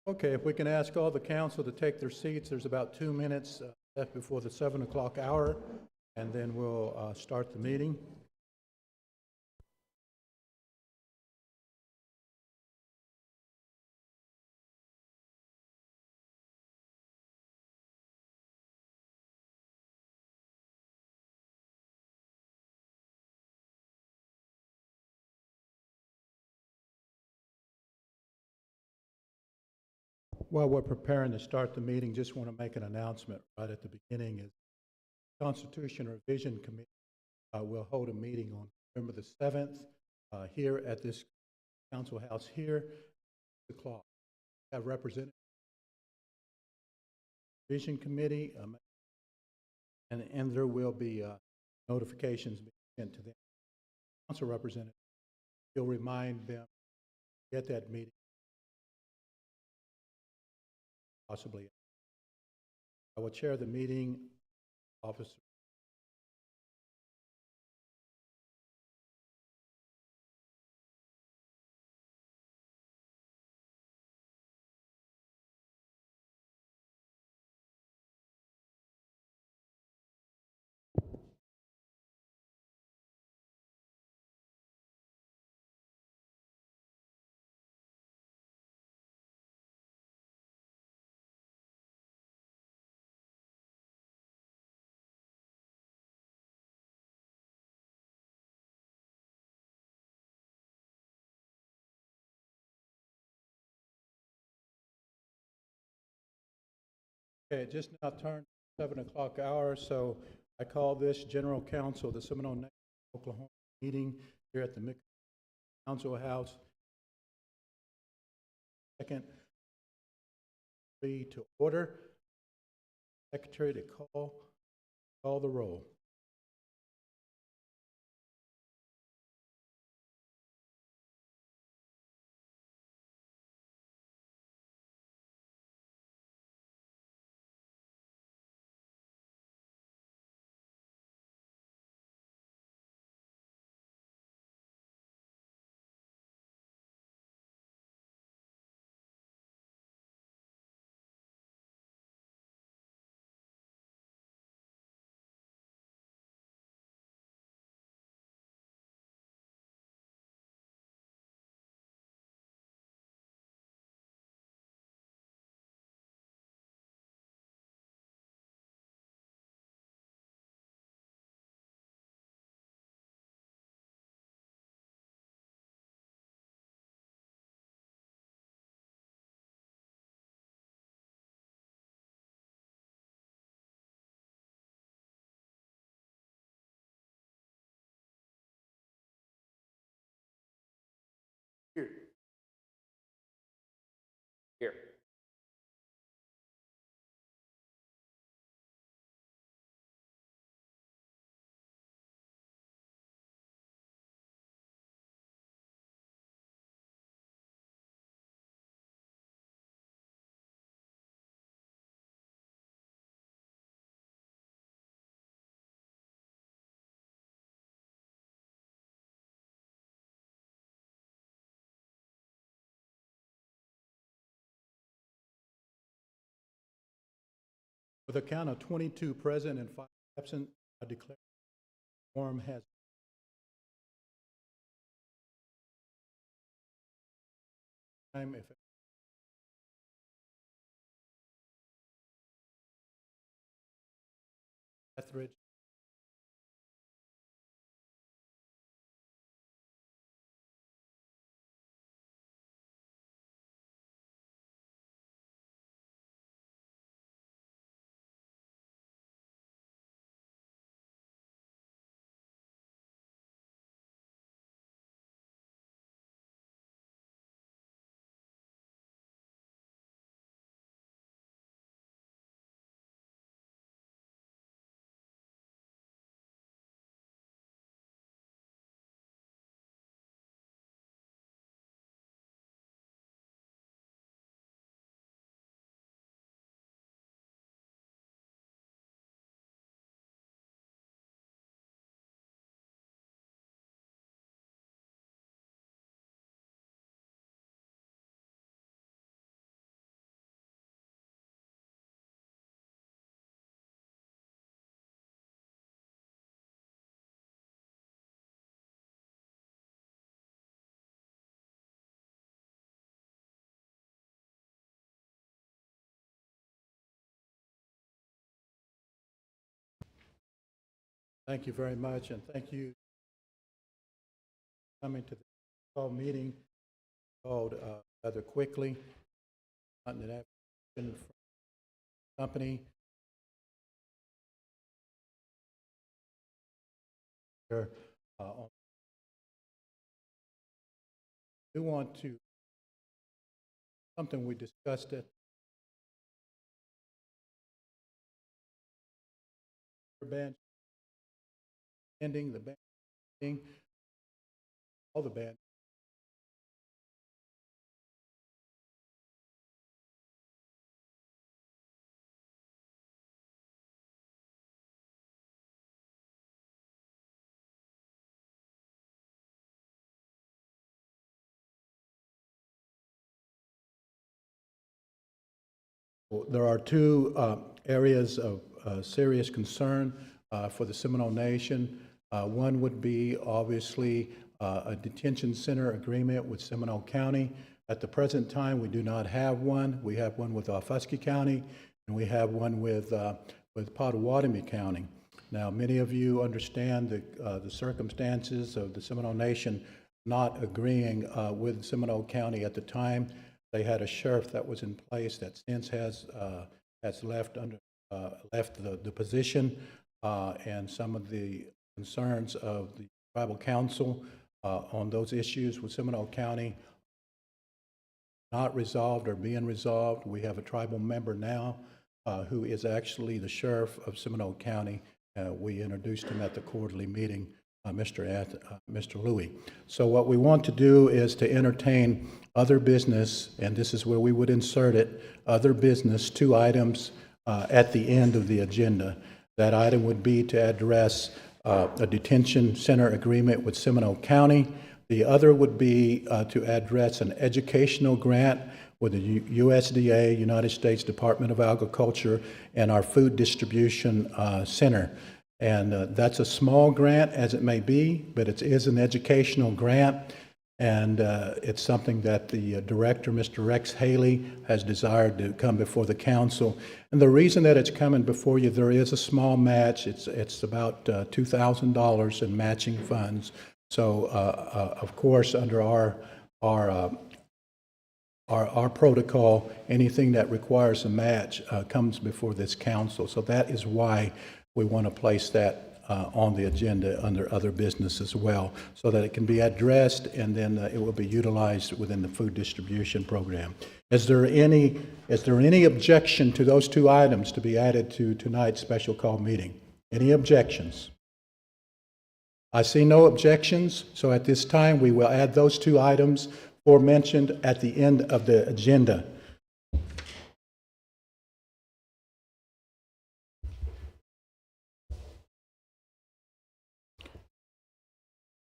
Okay, if we can ask all the council to take their seats, there's about 2 minutes left before the 7 o'clock hour, and then we'll start the meeting. While we're preparing to start the meeting, just want to make an announcement right at the beginning. Is Constitution Revision Committee will hold a meeting on November the 7th here at this council house here, 6 o'clock. Have representatives Vision Committee, and there will be notifications being sent to them. Council representative, you'll remind them at that meeting, possibly. I will chair the meeting, officer. Okay, it just now turned 7 o'clock hour, so I call this General Council, the Seminole, Oklahoma meeting here at the Council House. Second, to order. Secretary to call the roll. Here. Here. With a count of 22 present and 5 absent, I declare the quorum has time. If Etheridge Thank you very much, and thank you for coming to the call meeting called rather quickly. Not an action from the company. Here, I do want to something we discussed at the bench, ending the bench, all the bench. There are two areas of serious concern for the Seminole Nation. One would be obviously a detention center agreement with Seminole County. At the present time, we do not have one. We have one with Offusky County, and we have one with Pottawatomie County. Now, many of you understand the circumstances of the Seminole Nation not agreeing with Seminole County at the time. They had a sheriff that was in place that since has left the position, and some of the concerns of the tribal council on those issues with Seminole County not resolved or being resolved. We have a tribal member now who is actually the sheriff of Seminole County. We introduced him at the quarterly meeting, Mr. Louis. So what we want to do is to entertain other business, and this is where we would insert it, other business, 2 items at the end of the agenda. That item would be to address a detention center agreement with Seminole County. The other would be to address an educational grant with the USDA, United States Department of Agriculture, and our food distribution center. And that's a small grant as it may be, but it is an educational grant. And it's something that the director, Mr. Rex Haley, has desired to come before the council. And the reason that it's coming before you, there is a small match. It's about $2,000 in matching funds. So, of course, under our protocol, anything that requires a match comes before this council. So that is why we want to place that on the agenda under other business as well, so that it can be addressed and then it will be utilized within the food distribution program. Is there any objection to those 2 items to be added to tonight's special call meeting? Any objections? I see no objections, so at this time we will add those 2 items aforementioned at the end of the agenda.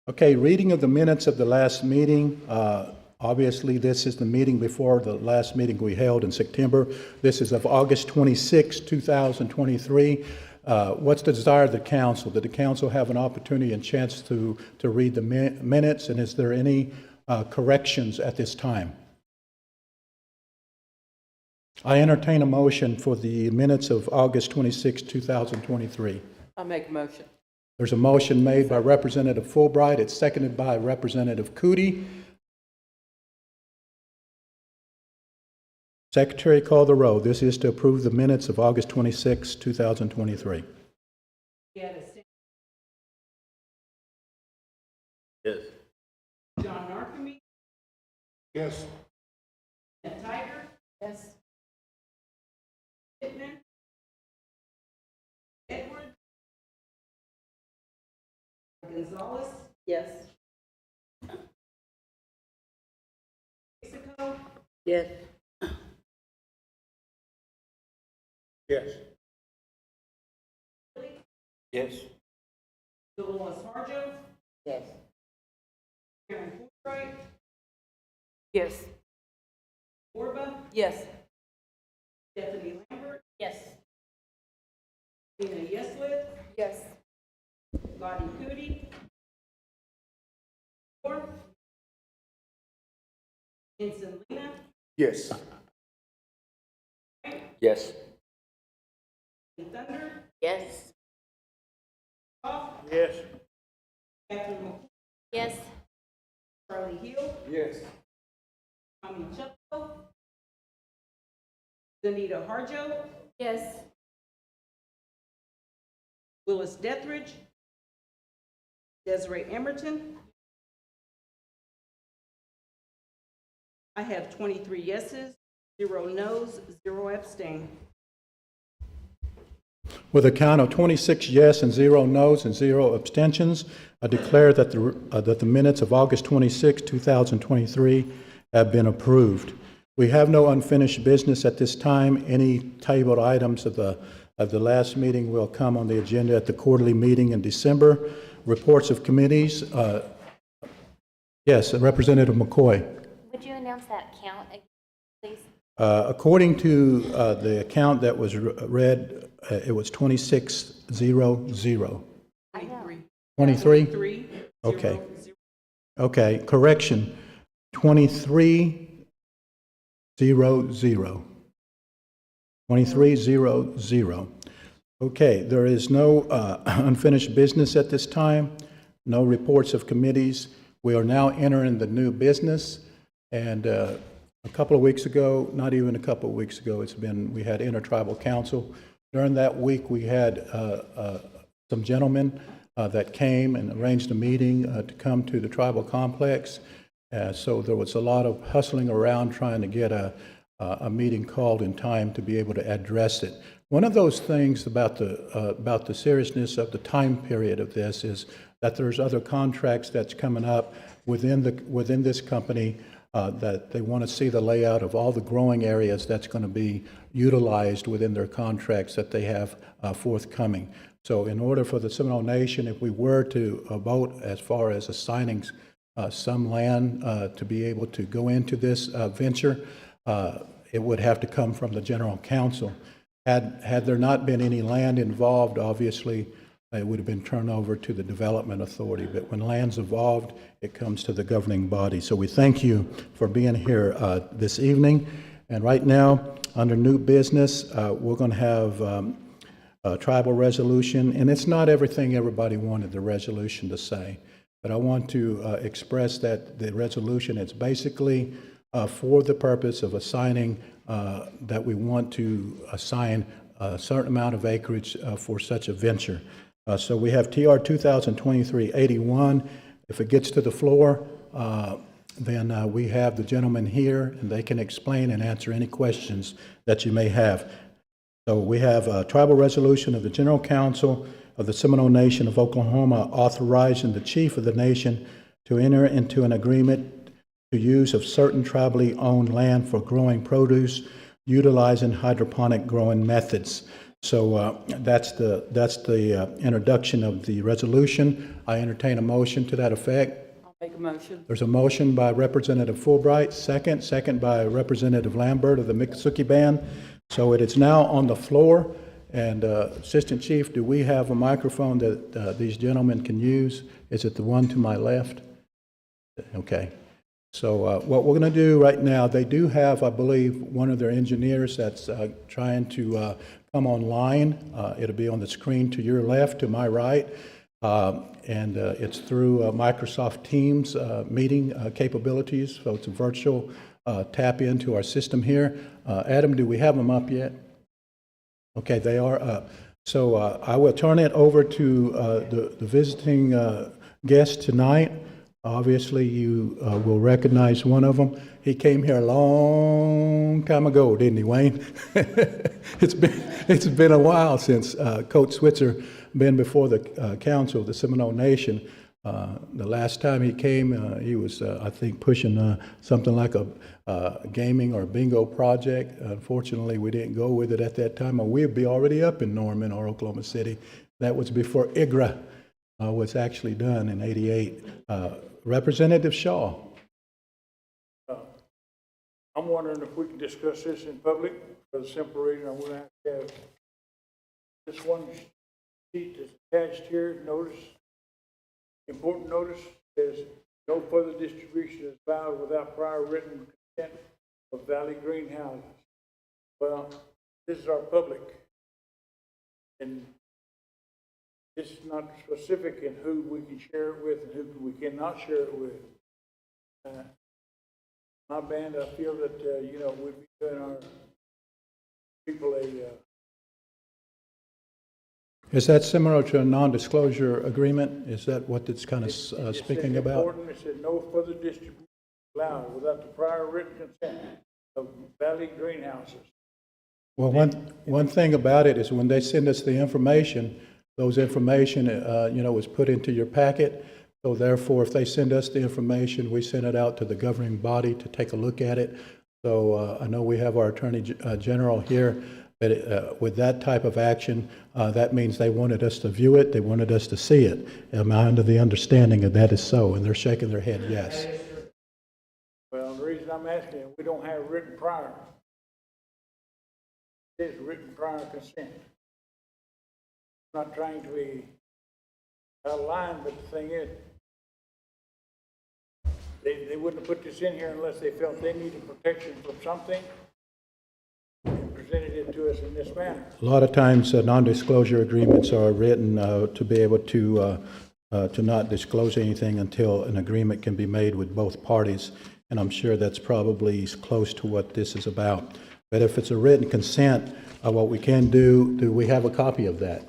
Okay, reading of the minutes of the last meeting. Obviously, this is the meeting before the last meeting we held in September. This is of August 26, 2023. What's the desire of the council? Did the council have an opportunity and chance to read the minutes, and is there any corrections at this time? I entertain a motion for the minutes of August 26, 2023. I'll make a motion. There's a motion made by Representative Fulbright. It's seconded by Representative Cootie. Secretary, call the roll. This is to approve the minutes of August 26, 2023. Yes. John Narcomi? Yes. Tiger? Yes. Pittman? Edward? Gonzalez? Yes. Mexico? Yes. Yes. Yes. Dolores Harjo? Yes. Karen Fulbright? Yes. Orba? Yes. Stephanie Lambert? Yes. Tina Yeslet? Yes. Lottie Cootie? Four? Ensign Lena? Yes. Yes. Thunder? Yes. Off? Yes. Catherine McCoy, Yes. Charlie Hill, Yes. Tommy Chucko, Danita Harjo, Yes. Willis Dethridge, Desiree Emerton. I have 23 yeses, 0 nos, 0 abstain. With a count of 26 yes and 0 no's and 0 abstentions, I declare that the minutes of August 26, 2023 have been approved. We have no unfinished business at this time. Any tabled items of the last meeting will come on the agenda at the quarterly meeting in December. Reports of committees. Yes, Representative McCoy. Would you announce that count again, please? According to the account that was read, it was 2600. I know. 23? 3, Okay. 0, 0. Okay, correction, 2300. 2300. Okay, there is no unfinished business at this time, no reports of committees. We are now entering the new business, and a couple of weeks ago, not even a couple of weeks ago, we had Intertribal Council. During that week, we had some gentlemen that came and arranged a meeting to come to the tribal complex. So there was a lot of hustling around trying to get a meeting called in time to be able to address it. One of those things about the seriousness of the time period of this is that there's other contracts that's coming up within this company that they want to see the layout of all the growing areas that's going to be utilized within their contracts that they have forthcoming. So in order for the Seminole Nation, if we were to vote as far as assigning some land to be able to go into this venture, it would have to come from the General Council. Had there not been any land involved, obviously, it would have been turned over to the Development Authority. But when land's involved, it comes to the governing body. So we thank you for being here this evening. And right now, under new business, we're going to have a tribal resolution. And it's not everything everybody wanted the resolution to say. But I want to express that the resolution is basically for the purpose of assigning that we want to assign a certain amount of acreage for such a venture. So we have TR 2023-81. If it gets to the floor, then we have the gentleman here, and they can explain and answer any questions that you may have. So we have a tribal resolution of the General Council of the Seminole Nation of Oklahoma authorizing the chief of the nation to enter into an agreement to use of certain tribally owned land for growing produce utilizing hydroponic growing methods. So that's the introduction of the resolution. I entertain a motion to that effect. I'll make a motion. There's a motion by Representative Fulbright, second by Representative Lambert of the Miccosukee Band. So it is now on the floor. And Assistant Chief, do we have a microphone that these gentlemen can use? Is it the one to my left? Okay. So what we're going to do right now, they do have, I believe, one of their engineers that's trying to come online. It'll be on the screen to your left, to my right. And it's through Microsoft Teams meeting capabilities. So it's a virtual tap into our system here. Adam, do we have them up yet? Okay, they are up. So I will turn it over to the visiting guest tonight. Obviously, you will recognize one of them. He came here a long time ago, didn't he, Wayne? It's been a while since Coach Switzer been before the council of the Seminole Nation. The last time he came, he was, I think, pushing something like a gaming or bingo project. Unfortunately, we didn't go with it at that time, or we'd be already up in Norman or Oklahoma City. That was before IGRA was actually done in '88. Representative Shaw. I'm wondering if we can discuss this in public for the simple reason I'm going to have this one sheet that's attached here. Notice, important notice, says no further distribution is allowed without prior written consent of Valley Greenhouses. Well, this is our public, and it's not specific in who we can share it with and who we cannot share it with. My band, I feel that, you know, we'd be doing our people Is that similar to a non-disclosure agreement? Is that what it's kind of speaking about? Important, it said no further distribution allowed without the prior written consent of Valley Greenhouses. Well, one thing about it is when they send us the information, those information, you know, is put into your packet. So therefore, if they send us the information, we send it out to the governing body to take a look at it. So I know we have our Attorney General here, but with that type of action, that means they wanted us to view it, they wanted us to see it. Am I under the understanding that that is so? And they're shaking their head yes. Well, the reason I'm asking, we don't have written prior. It is written prior consent. I'm not trying to be out of line, but the thing is, they wouldn't have put this in here unless they felt they needed protection from something and presented it to us in this manner. A lot of times, non-disclosure agreements are written to be able to not disclose anything until an agreement can be made with both parties, and I'm sure that's probably close to what this is about. But if it's a written consent, what we can do we have a copy of that?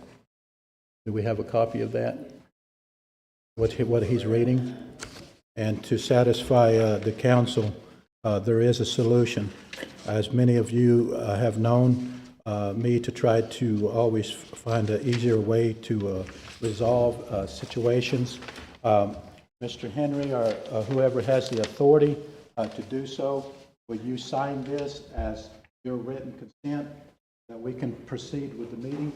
Do we have a copy of that? What he's reading? And to satisfy the council, there is a solution. As many of you have known me to try to always find an easier way to resolve situations. Mr. Henry, or whoever has the authority to do so, will you sign this as your written consent that we can proceed with the meeting?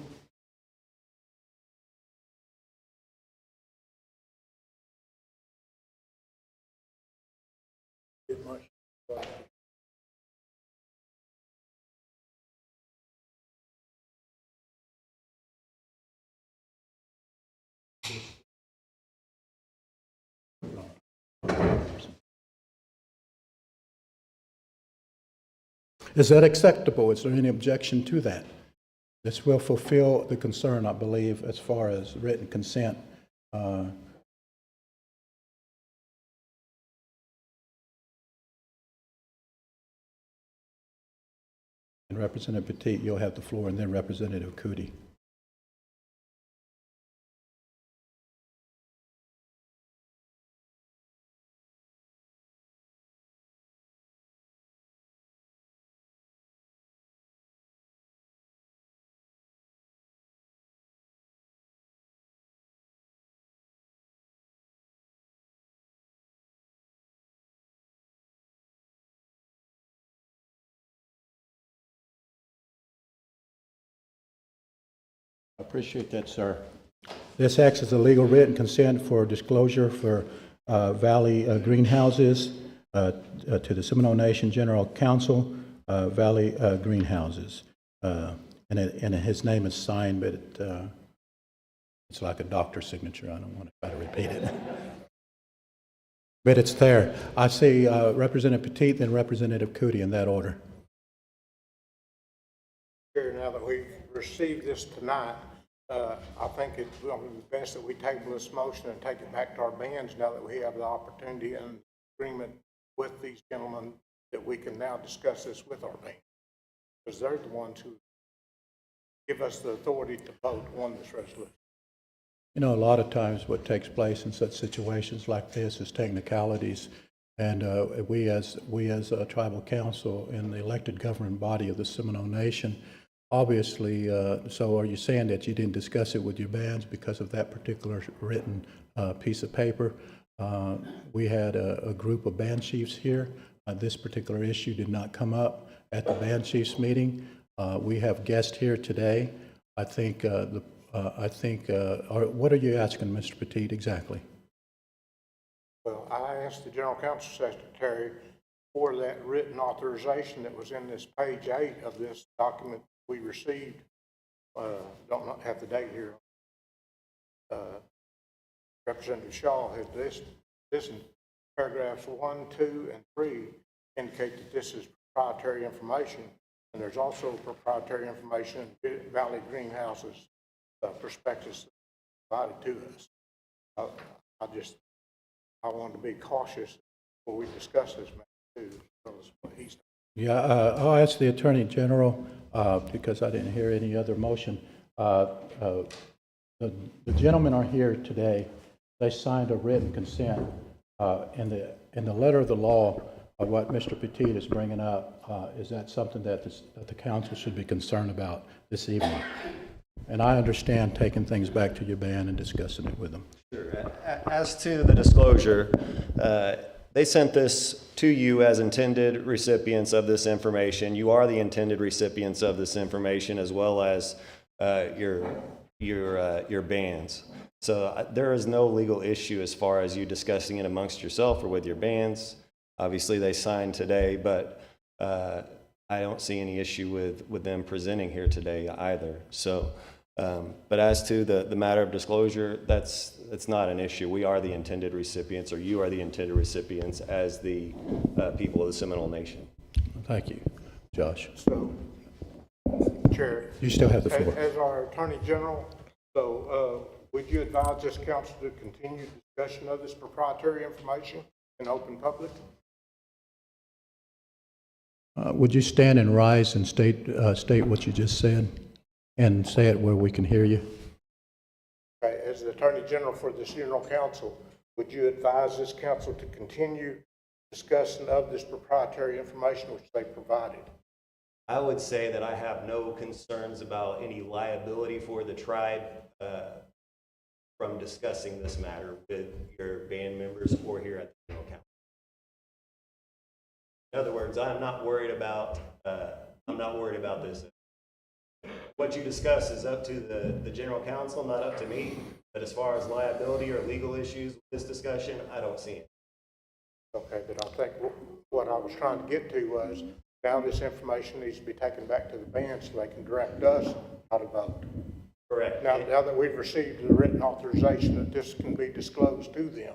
Is that acceptable? Is there any objection to that? This will fulfill the concern, I believe, as far as written consent. And Representative Petit, you'll have the floor, and then Representative Cootie. I appreciate that, sir. This acts as a legal written consent for disclosure for Valley Greenhouses to the Seminole Nation General Council, Valley Greenhouses. And his name is signed, but it's like a doctor's signature. I don't want to try to repeat it. But it's there. I see Representative Petit, then Representative Cootie in that order. Now that we've received this tonight, I think it will be best that we table this motion and take it back to our bands now that we have the opportunity and agreement with these gentlemen that we can now discuss this with our band. Because they're the ones who give us the authority to vote on this resolution. You know, a lot of times what takes place in such situations like this is technicalities, and we as a tribal council in the elected governing body of the Seminole Nation, obviously, so are you saying that you didn't discuss it with your bands because of that particular written piece of paper? We had a group of band chiefs here. This particular issue did not come up at the band chiefs meeting. We have guests here today. I think, what are you asking, Mr. Petit, exactly? Well, I asked the General Counsel Secretary for that written authorization that was in this page 8 of this document we received. Don't not have the date here. Representative Shaw had this in paragraphs 1, 2, and 3 indicate that this is proprietary information, and there's also proprietary information in Valley Greenhouses prospectus provided to us. I wanted to be cautious before we discuss this matter too, as well as what he's. Yeah, I'll ask the Attorney General, because I didn't hear any other motion. The gentlemen are here today. They signed a written consent. In the letter of the law of what Mr. Petit is bringing up, is that something that the council should be concerned about this evening? And I understand taking things back to your band and discussing it with them. Sure. As to the disclosure, they sent this to you as intended recipients of this information. You are the intended recipients of this information, as well as your bands. So there is no legal issue as far as you discussing it amongst yourself or with your bands. Obviously, they signed today, but I don't see any issue with them presenting here today either. So, but as to the matter of disclosure, it's not an issue. We are the intended recipients, or you are the intended recipients as the people of the Seminole Nation. Thank you, Josh. So, Chair. You still have the floor. As our Attorney General, so would you advise this council to continue discussion of this proprietary information in open public? Would you stand and rise and state what you just said, and say it where we can hear you? Okay, as the Attorney General for the Seminole Council, would you advise this council to continue discussion of this proprietary information which they provided? I would say that I have no concerns about any liability for the tribe from discussing this matter with your band members or here at the Seminole Council. In other words, I'm not worried about this. What you discuss is up to the general counsel, not up to me. But as far as liability or legal issues with this discussion, I don't see it. Okay, but I think what I was trying to get to was, now this information needs to be taken back to the band so they can direct us how to vote. Correct. Now that we've received the written authorization that this can be disclosed to them,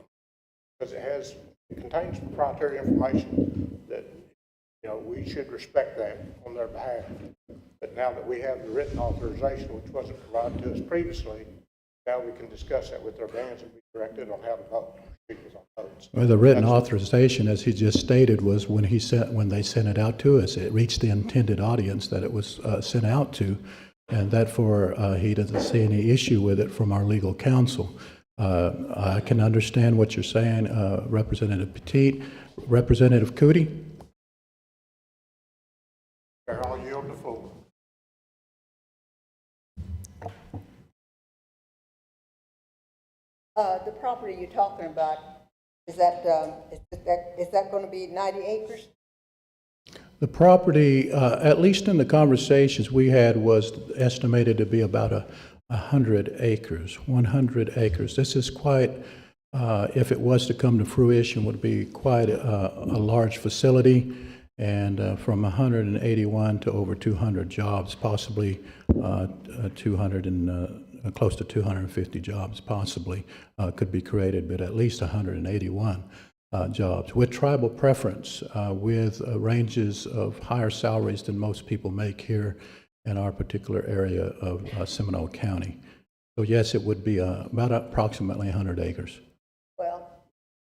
because it contains proprietary information that, we should respect that on their behalf. But now that we have the written authorization, which wasn't provided to us previously, now we can discuss that with their bands and be directed on how to vote. Well, the written authorization, as he just stated, was when they sent it out to us, it reached the intended audience that it was sent out to, and therefore he doesn't see any issue with it from our legal counsel. I can understand what you're saying, Representative Petit. Representative Cootie? I'll yield the floor. The property you're talking about, is that going to be 90 acres? The property, at least in the conversations we had, was estimated to be about 100 acres, 100 acres. This is quite, if it was to come to fruition, would be quite a large facility, and from 181 to over 200 jobs, possibly 200 and close to 250 jobs possibly could be created, but at least 181 jobs with tribal preference, with ranges of higher salaries than most people make here in our particular area of Seminole County. So yes, it would be about approximately 100 acres. Well,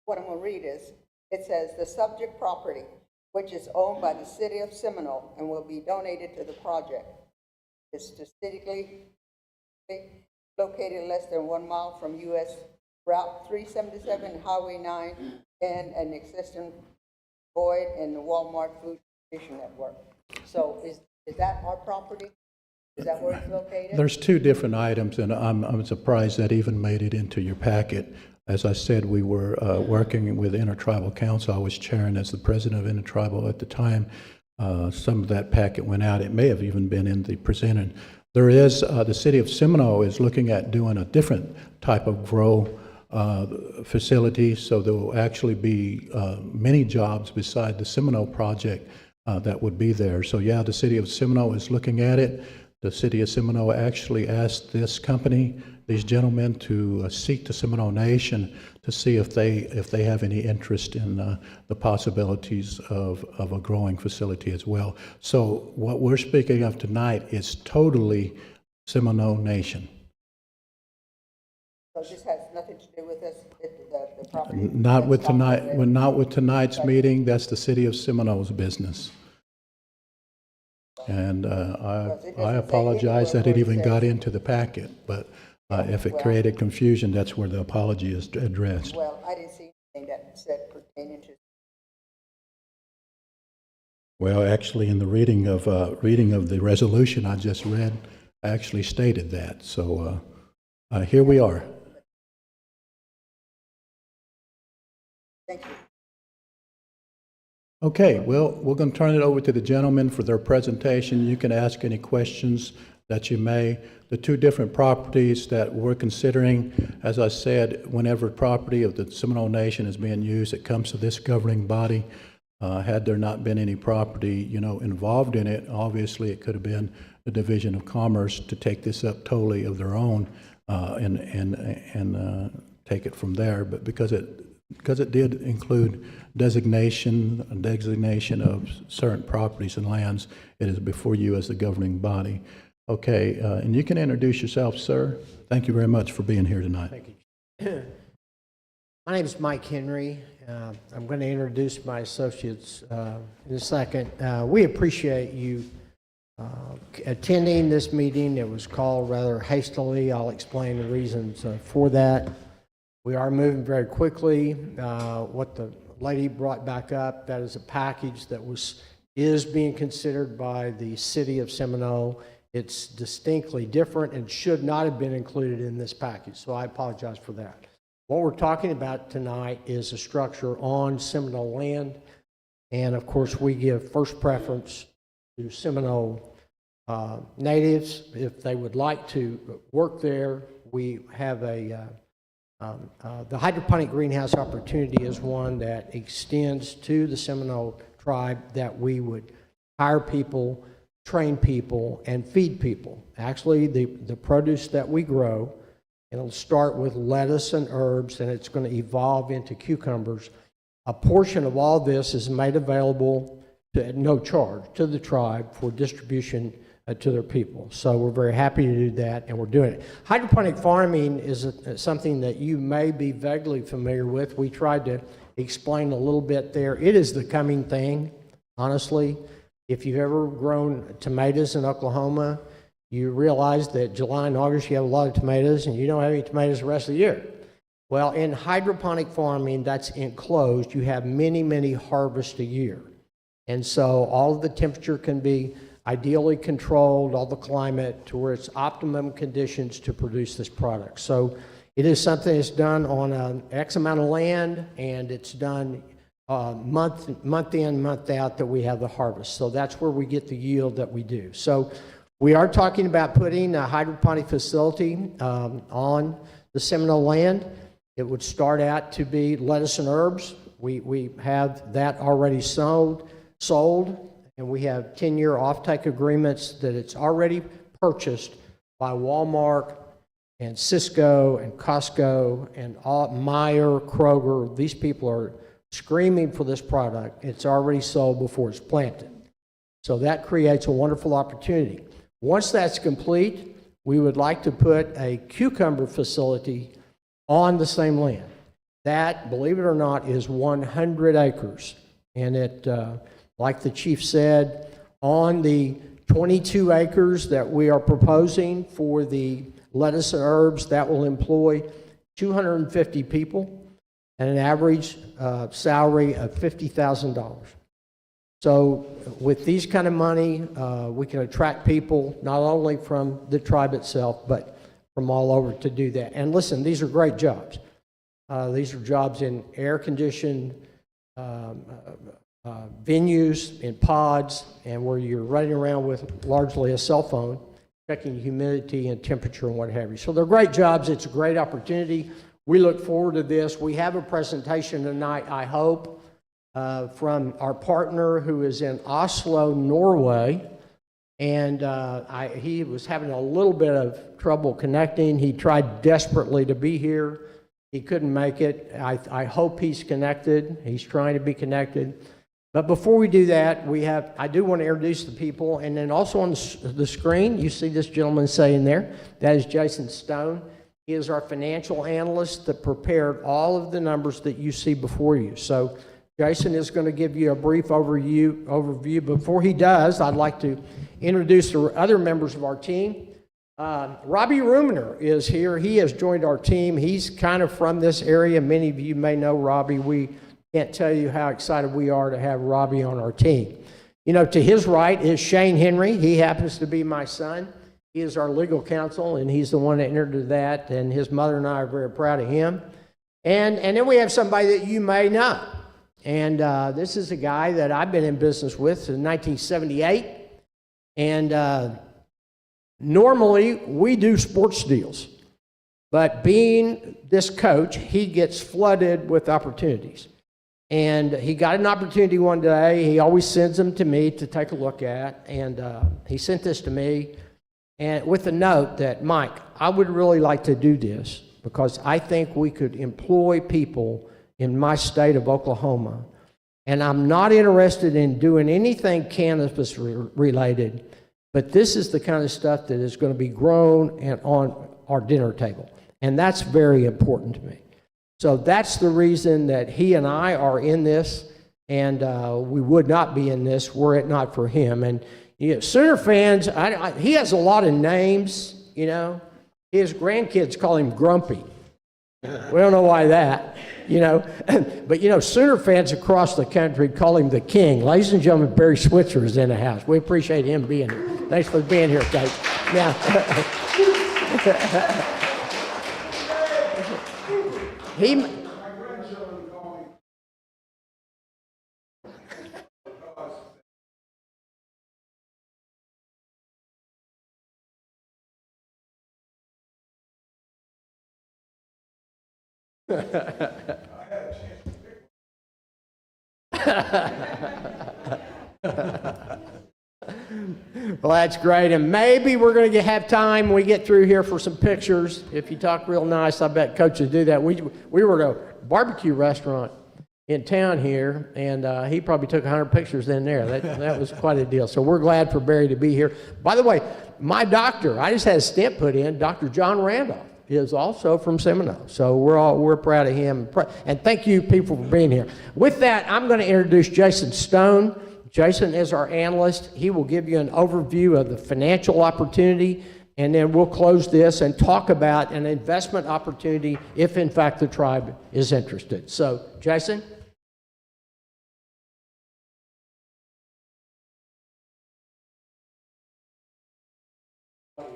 what I'm going to read is, it says, the subject property, which is owned by the city of Seminole and will be donated to the project, is strategically located less than 1 mile from U.S. Route 377, Highway 9, and an existing void in the Walmart food distribution network. So is that our property? Is that where it's located? There's two different items, and I'm surprised that even made it into your packet. As I said, we were working with Intertribal Council. I was chairing as the president of Intertribal at the time. Some of that packet went out. It may have even been in the presented. There is, the city of Seminole is looking at doing a different type of grow facility, so there will actually be many jobs beside the Seminole project that would be there. So yeah, the city of Seminole is looking at it. The city of Seminole actually asked this company, these gentlemen, to seek the Seminole Nation to see if they have any interest in the possibilities of a growing facility as well. So what we're speaking of tonight is totally Seminole Nation. So this has nothing to do with this, the property? Not with that's not tonight, there? well, not with tonight's meeting. That's the city of Seminole's business. And I apologize that it even got into the packet, but if it created confusion, that's where the apology is addressed. Well, I didn't see anything that said pertaining to. Well, actually, in the reading of the resolution I just read, I actually stated that. So here we are. Thank you. Okay, well, we're going to turn it over to the gentlemen for their presentation. You can ask any questions that you may. The two different properties that we're considering, as I said, whenever property of the Seminole Nation is being used, it comes to this governing body. Had there not been any property, involved in it, obviously it could have been the Division of Commerce to take this up totally of their own and take it from there. But because it did include designation of certain properties and lands, it is before you as the governing body. Okay, and you can introduce yourself, sir. Thank you very much for being here tonight. Thank you. My name is Mike Henry. I'm going to introduce my associates in a second. We appreciate you attending this meeting. It was called rather hastily. I'll explain the reasons for that. We are moving very quickly. What the lady brought back up, that is a package that is being considered by the city of Seminole. It's distinctly different and should not have been included in this package, so I apologize for that. What we're talking about tonight is a structure on Seminole land, and of course we give first preference to Seminole natives. If they would like to work there, we have the hydroponic greenhouse opportunity is one that extends to the Seminole tribe, that we would hire people, train people, and feed people. Actually, the produce that we grow, it'll start with lettuce and herbs, and it's going to evolve into cucumbers. A portion of all this is made available at no charge to the tribe for distribution to their people. So we're very happy to do that, and we're doing it. Hydroponic farming is something that you may be vaguely familiar with. We tried to explain a little bit there. It is the coming thing, honestly. If you've ever grown tomatoes in Oklahoma, you realize that July and August you have a lot of tomatoes and you don't have any tomatoes the rest of the year. Well, in hydroponic farming, that's enclosed. You have many, many harvests a year. And so all of the temperature can be ideally controlled, all the climate, to where it's optimum conditions to produce this product. So it is something that's done on an X amount of land, and it's done month in, month out that we have the harvest. So that's where we get the yield that we do. So we are talking about putting a hydroponic facility on the Seminole land. It would start out to be lettuce and herbs. We have that already sold, and we have 10-year offtake agreements that it's already purchased by Walmart and Cisco and Costco and Meijer, Kroger. These people are screaming for this product. It's already sold before it's planted. So that creates a wonderful opportunity. Once that's complete, we would like to put a cucumber facility on the same land. That, believe it or not, is 100 acres. And it, like the chief said, on the 22 acres that we are proposing for the lettuce and herbs, that will employ 250 people and an average salary of $50,000. So with these kind of money, we can attract people not only from the tribe itself, but from all over to do that. And listen, these are great jobs. These are jobs in air-conditioned venues, in pods, and where you're running around with largely a cell phone, checking humidity and temperature and what have you. So they're great jobs. It's a great opportunity. We look forward to this. We have a presentation tonight, I hope, from our partner who is in Oslo, Norway. And he was having a little bit of trouble connecting. He tried desperately to be here. He couldn't make it. I hope he's connected. He's trying to be connected. But before we do that, I do want to introduce the people. And then also on the screen, you see this gentleman saying there, that is Jason Stone. He is our financial analyst that prepared all of the numbers that you see before you. So Jason is going to give you a brief overview. Before he does, I'd like to introduce the other members of our team. Robbie Ruminer is here. He has joined our team. He's kind of from this area. Many of you may know Robbie. We can't tell you how excited we are to have Robbie on our team. You know, to his right is Shane Henry. He happens to be my son. He is our legal counsel, and he's the one that entered into that, and his mother and I are very proud of him. And then we have somebody that you may know. And this is a guy that I've been in business with since 1978. And normally, we do sports deals. But being this coach, he gets flooded with opportunities. And he got an opportunity one day. He always sends them to me to take a look at. And he sent this to me and with a note that, Mike, I would really like to do this because I think we could employ people in my state of Oklahoma. And I'm not interested in doing anything cannabis related, but this is the kind of stuff that is going to be grown and on our dinner table. And that's very important to me. So that's the reason that he and I are in this, and we would not be in this were it not for him. And you know, Sooner fans, he has a lot of names, you know. His grandkids call him Grumpy. We don't know why that, you know. But, you know, Sooner fans across the country call him the King. Ladies and gentlemen, Barry Switzer is in the house. We appreciate him being here. Thanks for being here, Kate. Now, he... Well, that's great, and maybe we're going to have time when we get through here for some pictures. If you talk real nice, I bet coaches do that. We were at a barbecue restaurant in town here, and he probably took 100 pictures in there. That was quite a deal. So we're glad for Barry to be here. By the way, my doctor, I just had a stent put in, Dr. John Randolph, is also from Seminole. So we're proud of him. And thank you, people, for being here. With that, I'm going to introduce Jason Stone. Jason is our analyst. He will give you an overview of the financial opportunity, and then we'll close this and talk about an investment opportunity if, in fact, the tribe is interested. So, Jason? All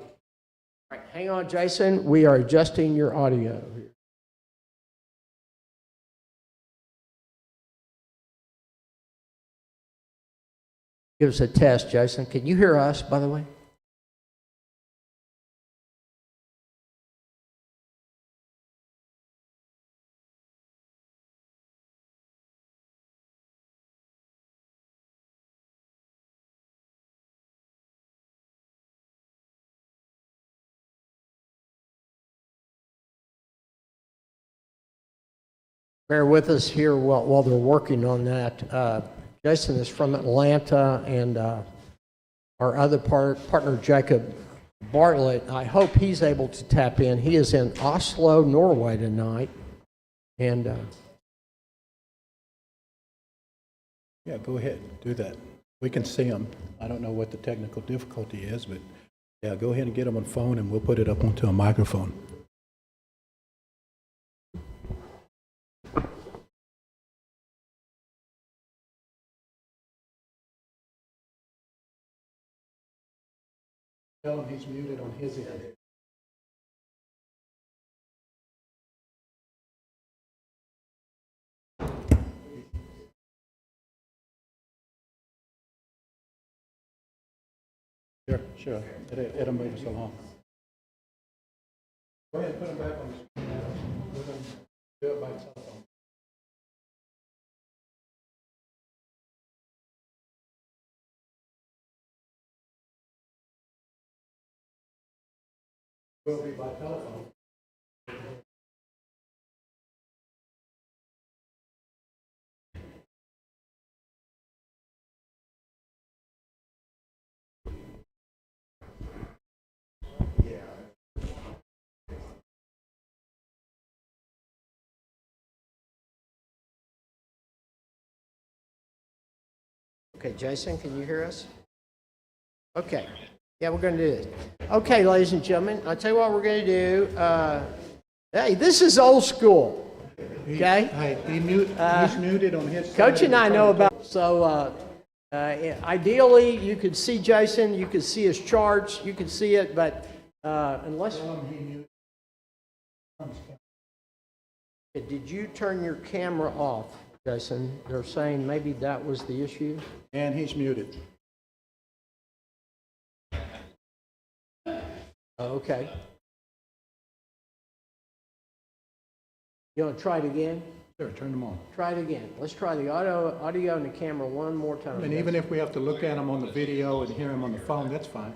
right, hang on, Jason. We are adjusting your audio here. Give us a test, Jason. Can you hear us, by the way? Bear with us here while they're working on that. Jason is from Atlanta, and our other partner, Jacob Bartlett, I hope he's able to tap in. He is in Oslo, Norway tonight. And Yeah, go ahead, do that. We can see them. I don't know what the technical difficulty is, but yeah, go ahead and get them on the phone, and we'll put it up onto a microphone. Tell him he's muted on his end. Sure. It'll move us along. Go ahead and put them back on the screen. We're going to do it by telephone. Will be by telephone. Okay, Jason, can you hear us? Okay. Yeah, we're going to do this. Okay, ladies and gentlemen, I'll tell you what we're going to do. Hey, this is old school. Okay? Hey, he's muted on his side. Coach and I know about, so ideally, you could see Jason, you could see his charts, you can see it, but unless... Did you turn your camera off, Jason? They're saying maybe that was the issue. And he's muted. Okay. You want to try it again? Sure, turn them on. Try it again. Let's try the audio and the camera one more time. And even if we have to look at him on the video and hear him on the phone, that's fine.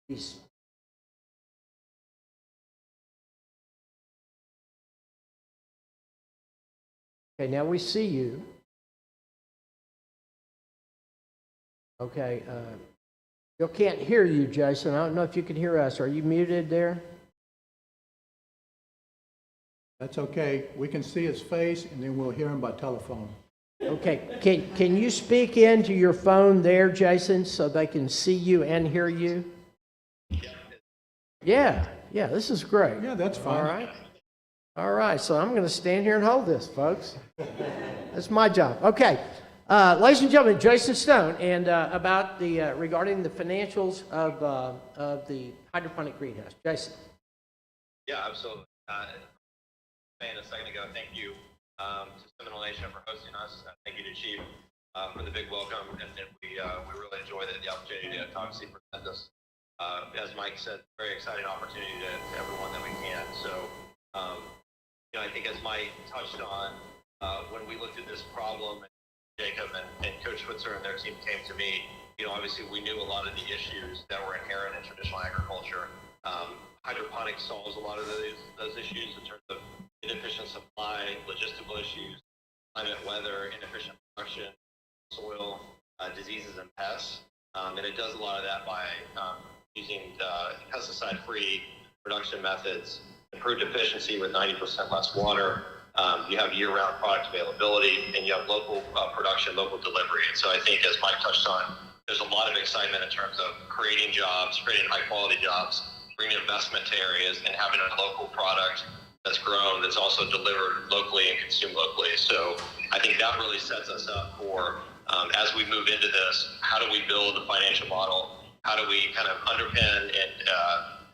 He's- Okay, now we see you. Okay, you can't hear you, Jason. I don't know if you can hear us. Are you muted there? That's okay. We can see his face, and then we'll hear him by telephone. Okay, can you speak into your phone there, Jason, so they can see you and hear you? Yeah, this is great. Yeah, that's fine. All right, so I'm going to stand here and hold this, folks. That's my job. Okay, ladies and gentlemen, Jason Stone, and about the regarding the financials of the hydroponic greenhouse. Jason. Yeah, absolutely. Saying a second ago, thank you to Seminole Nation for hosting us. Thank you to Chief for the big welcome, and we really enjoy the opportunity to obviously present this. As Mike said, very exciting opportunity to everyone that we can. So, I think as Mike touched on, when we looked at this problem, Jacob and Coach Switzer and their team came to me. Obviously we knew a lot of the issues that were inherent in traditional agriculture. Hydroponics solves a lot of those issues in terms of inefficient supply, logistical issues, climate, weather, inefficient production, soil, diseases, and pests. And it does a lot of that by using pesticide-free production methods, improved efficiency with 90% less water. You have year-round product availability, and you have local production, local delivery. And so I think, as Mike touched on, there's a lot of excitement in terms of creating jobs, creating high-quality jobs, bringing investment to areas, and having a local product that's grown, that's also delivered locally and consumed locally. So I think that really sets us up for, as we move into this, how do we build a financial model? How do we kind of underpin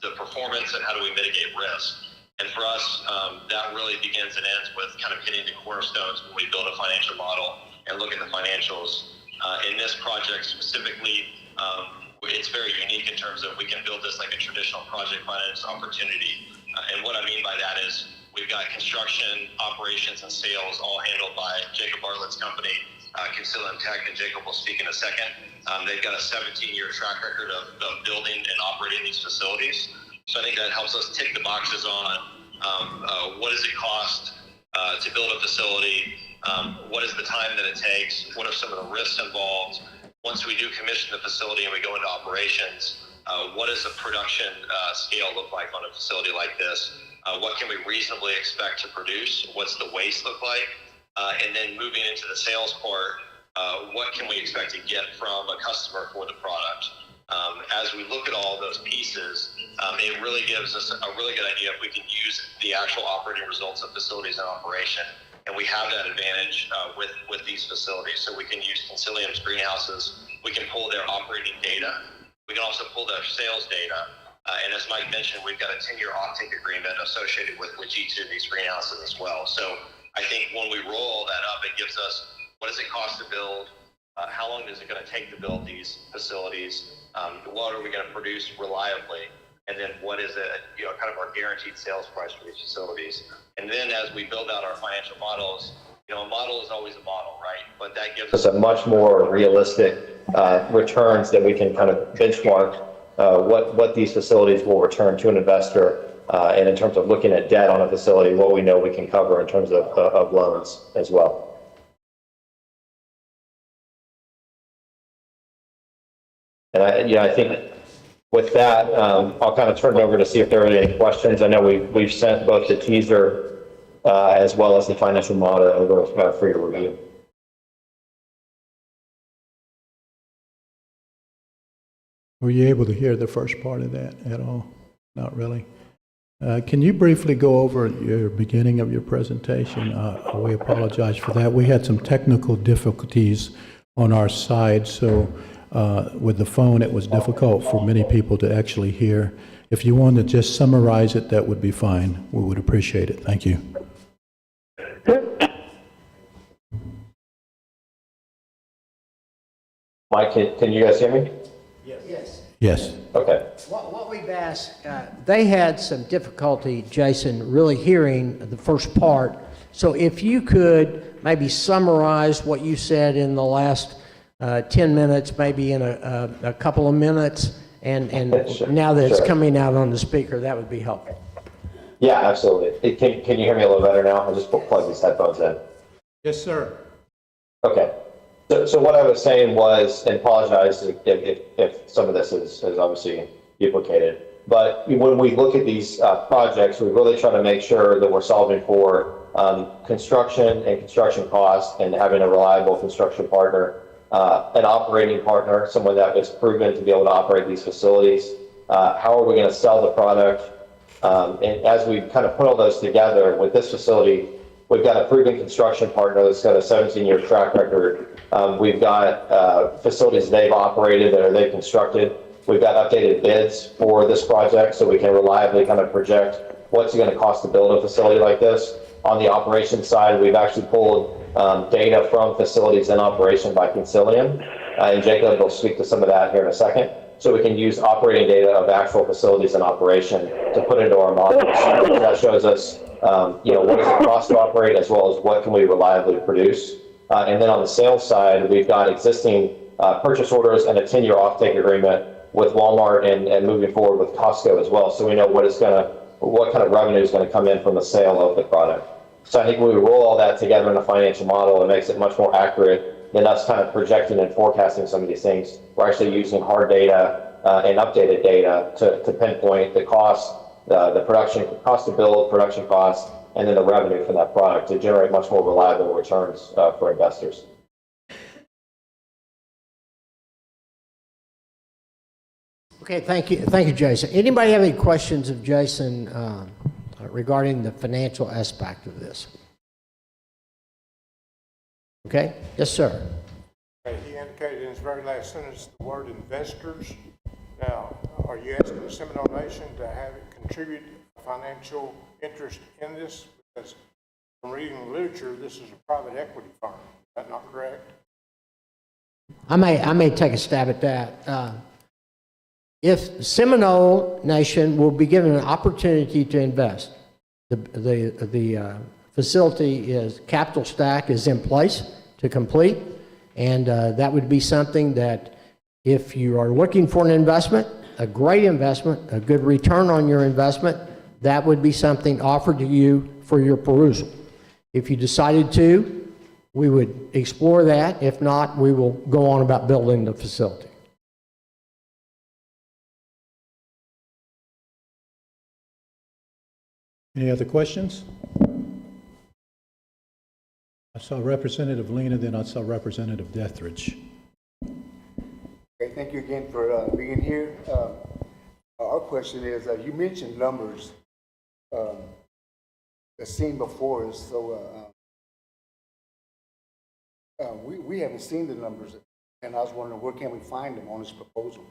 the performance, and how do we mitigate risk? And for us, that really begins and ends with kind of hitting the cornerstones when we build a financial model and look at the financials. In this project specifically, it's very unique in terms of we can build this like a traditional project finance opportunity. And what I mean by that is we've got construction, operations, and sales all handled by Jacob Bartlett's company, Concilium Tech, and Jacob will speak in a second. They've got a 17-year track record of building and operating these facilities. So I think that helps us tick the boxes on what does it cost to build a facility, what is the time that it takes, what are some of the risks involved. Once we do commission the facility and we go into operations, what does a production scale look like on a facility like this? What can we reasonably expect to produce? What's the waste look like? And then moving into the sales part, what can we expect to get from a customer for the product? As we look at all those pieces, it really gives us a really good idea if we can use the actual operating results of facilities in operation. And we have that advantage with these facilities. So we can use Concilium's greenhouses. We can pull their operating data. We can also pull their sales data. And as Mike mentioned, we've got a 10-year offtake agreement associated with each of these greenhouses as well. So I think when we roll all that up, it gives us what does it cost to build, how long is it going to take to build these facilities, what are we going to produce reliably, and then what is it, kind of our guaranteed sales price for these facilities. And then as we build out our financial models, a model is always a model, right? But that gives us a much more realistic returns that we can kind of benchmark what these facilities will return to an investor, and in terms of looking at debt on a facility, what we know we can cover in terms of loans as well. And I think with that, I'll kind of turn it over to see if there are any questions. I know we've sent both the teaser as well as the financial model over for your review. Were you able to hear the first part of that at all? Not really. Can you briefly go over your beginning of your presentation? We apologize for that. We had some technical difficulties on our side, so with the phone, it was difficult for many people to actually hear. If you want to just summarize it, that would be fine. We would appreciate it. Thank you. Mike, can you guys hear me? Yes. Yes. Okay. What we've asked, they had some difficulty, Jason, really hearing the first part. So if you could maybe summarize what you said in the last 10 minutes, maybe in a couple of minutes, and Sure. now that it's Sure. coming out on the speaker, that would be helpful. Yeah, absolutely. Can you hear me a little better now? I'll just plug these headphones in. Yes, sir. Okay. So what I was saying was, and apologize if some of this is obviously duplicated, but when we look at these projects, we really try to make sure that we're solving for construction and construction costs and having a reliable construction partner, an operating partner, someone that is proven to be able to operate these facilities. How are we going to sell the product? And as we kind of put all those together with this facility, we've got a proven construction partner that's got a 17-year track record. We've got facilities they've operated that they've constructed. We've got updated bids for this project so we can reliably kind of project what's it going to cost to build a facility like this. On the operations side, we've actually pulled data from facilities in operation by Concilium, and Jacob will speak to some of that here in a second. So we can use operating data of actual facilities in operation to put into our models. So that shows us, what does it cost to operate, as well as what can we reliably produce. And then on the sales side, we've got existing purchase orders and a 10-year offtake agreement with Walmart and moving forward with Costco as well. So we know what kind of revenue is going to come in from the sale of the product. So I think when we roll all that together in a financial model, it makes it much more accurate than us kind of projecting and forecasting some of these things. We're actually using hard data and updated data to pinpoint the cost, the production cost to build, production costs, and then the revenue for that product to generate much more reliable returns for investors. Okay, thank you, Jason. Anybody have any questions of Jason regarding the financial aspect of this? Okay, yes, sir. He indicated in his very last sentence the word investors. Now, are you asking the Seminole Nation to have it contribute financial interest in this? Because from reading the literature, this is a private equity firm. Is that not correct? I may take a stab at that. If Seminole Nation will be given an opportunity to invest, the facility is capital stack is in place to complete, and that would be something that if you are looking for an investment, a great investment, a good return on your investment, that would be something offered to you for your perusal. If you decided to, we would explore that. If not, we will go on about building the facility. Any other questions? I saw Representative Lena, then I saw Representative Dethridge. Okay, thank you again for being here. Our question is, you mentioned numbers that's seen before us, so we haven't seen the numbers, and I was wondering where can we find them on this proposal?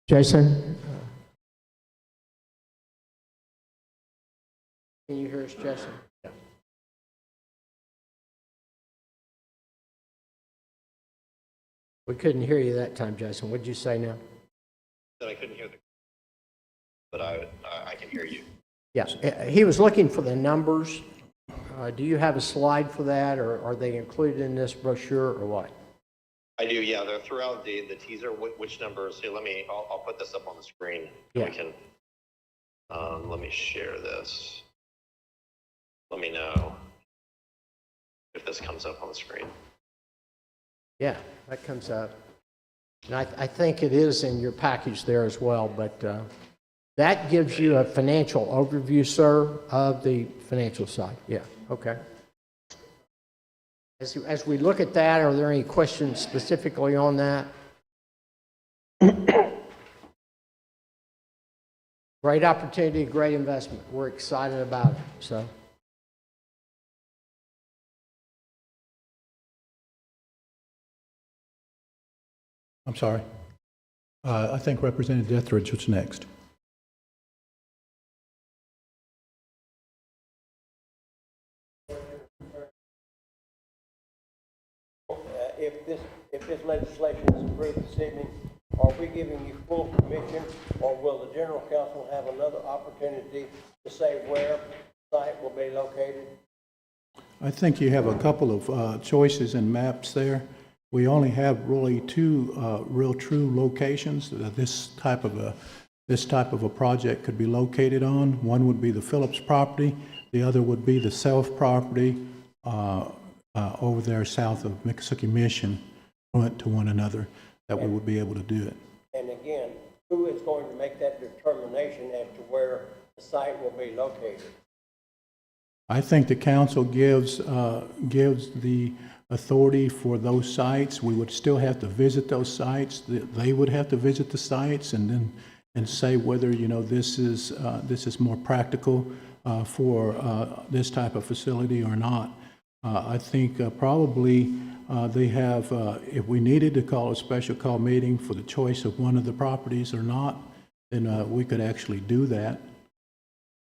Jason? Can you hear us, Jason? Yeah. We couldn't hear you that time, Jason. What did you say now? That I couldn't hear but I can hear you. Yes, he was looking for the numbers. Do you have a slide for that, or are they included in this brochure, or what? I do, yeah. They're throughout the teaser. Which numbers? Here, I'll put this up on the screen. Yeah. We can. Let me share this. Let me know if this comes up on the screen. Yeah, that comes up. And I think it is in your package there as well, but that gives you a financial overview, sir, of the financial side. Yeah, okay. As we look at that, are there any questions specifically on that? Great opportunity, great investment. We're excited about it, so. I'm sorry. I think Representative Etheridge was next. If this legislation is approved this evening, are we giving you full permission, or will the general counsel have another opportunity to say where the site will be located? I think you have a couple of choices and maps there. We only have really two real true locations that this type of a project could be located on. One would be the Phillips property. The other would be the Self property over there south of Miccosukee Mission, to one another, that we would be able to do it. And again, who is going to make that determination as to where the site will be located? I think the council gives the authority for those sites. We would still have to visit those sites. They would have to visit the sites and say whether, you know, this is more practical for this type of facility or not. I think probably they have, if we needed to call a special call meeting for the choice of one of the properties or not, then we could actually do that.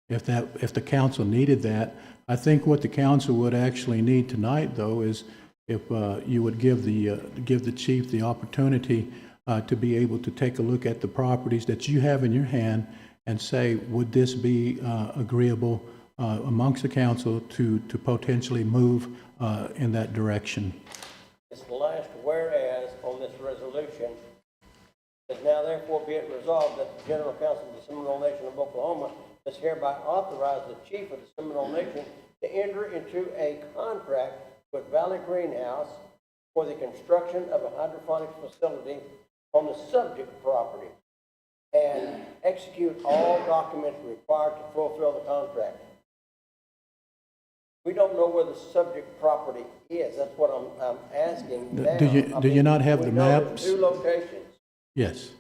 If the council needed that. I think what the council would actually need tonight, though, is if you would give the chief the opportunity to be able to take a look at the properties that you have in your hand and say, would this be agreeable amongst the council to potentially move in that direction. It's the last whereas on this resolution. Is now therefore be it resolved that the General Council of the Seminole Nation of Oklahoma does hereby authorize the Chief of the Seminole Nation to enter into a contract with Valley Greenhouse for the construction of a hydroponics facility on the subject property and execute all documents required to fulfill the contract. We don't know where the subject property is. That's what I'm asking now. Do you not have the maps? There's two locations. Yes.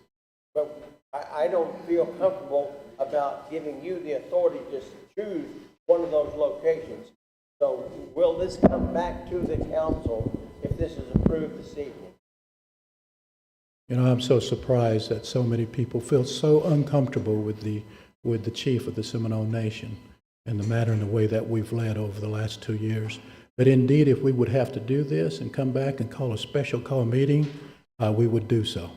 But I don't feel comfortable about giving you the authority to choose one of those locations. So will this come back to the council if this is approved this evening? You know, I'm so surprised that so many people feel so uncomfortable with the chief of the Seminole Nation and the matter and the way that we've led over the last 2 years. But indeed, if we would have to do this and come back and call a special call meeting, we would do so.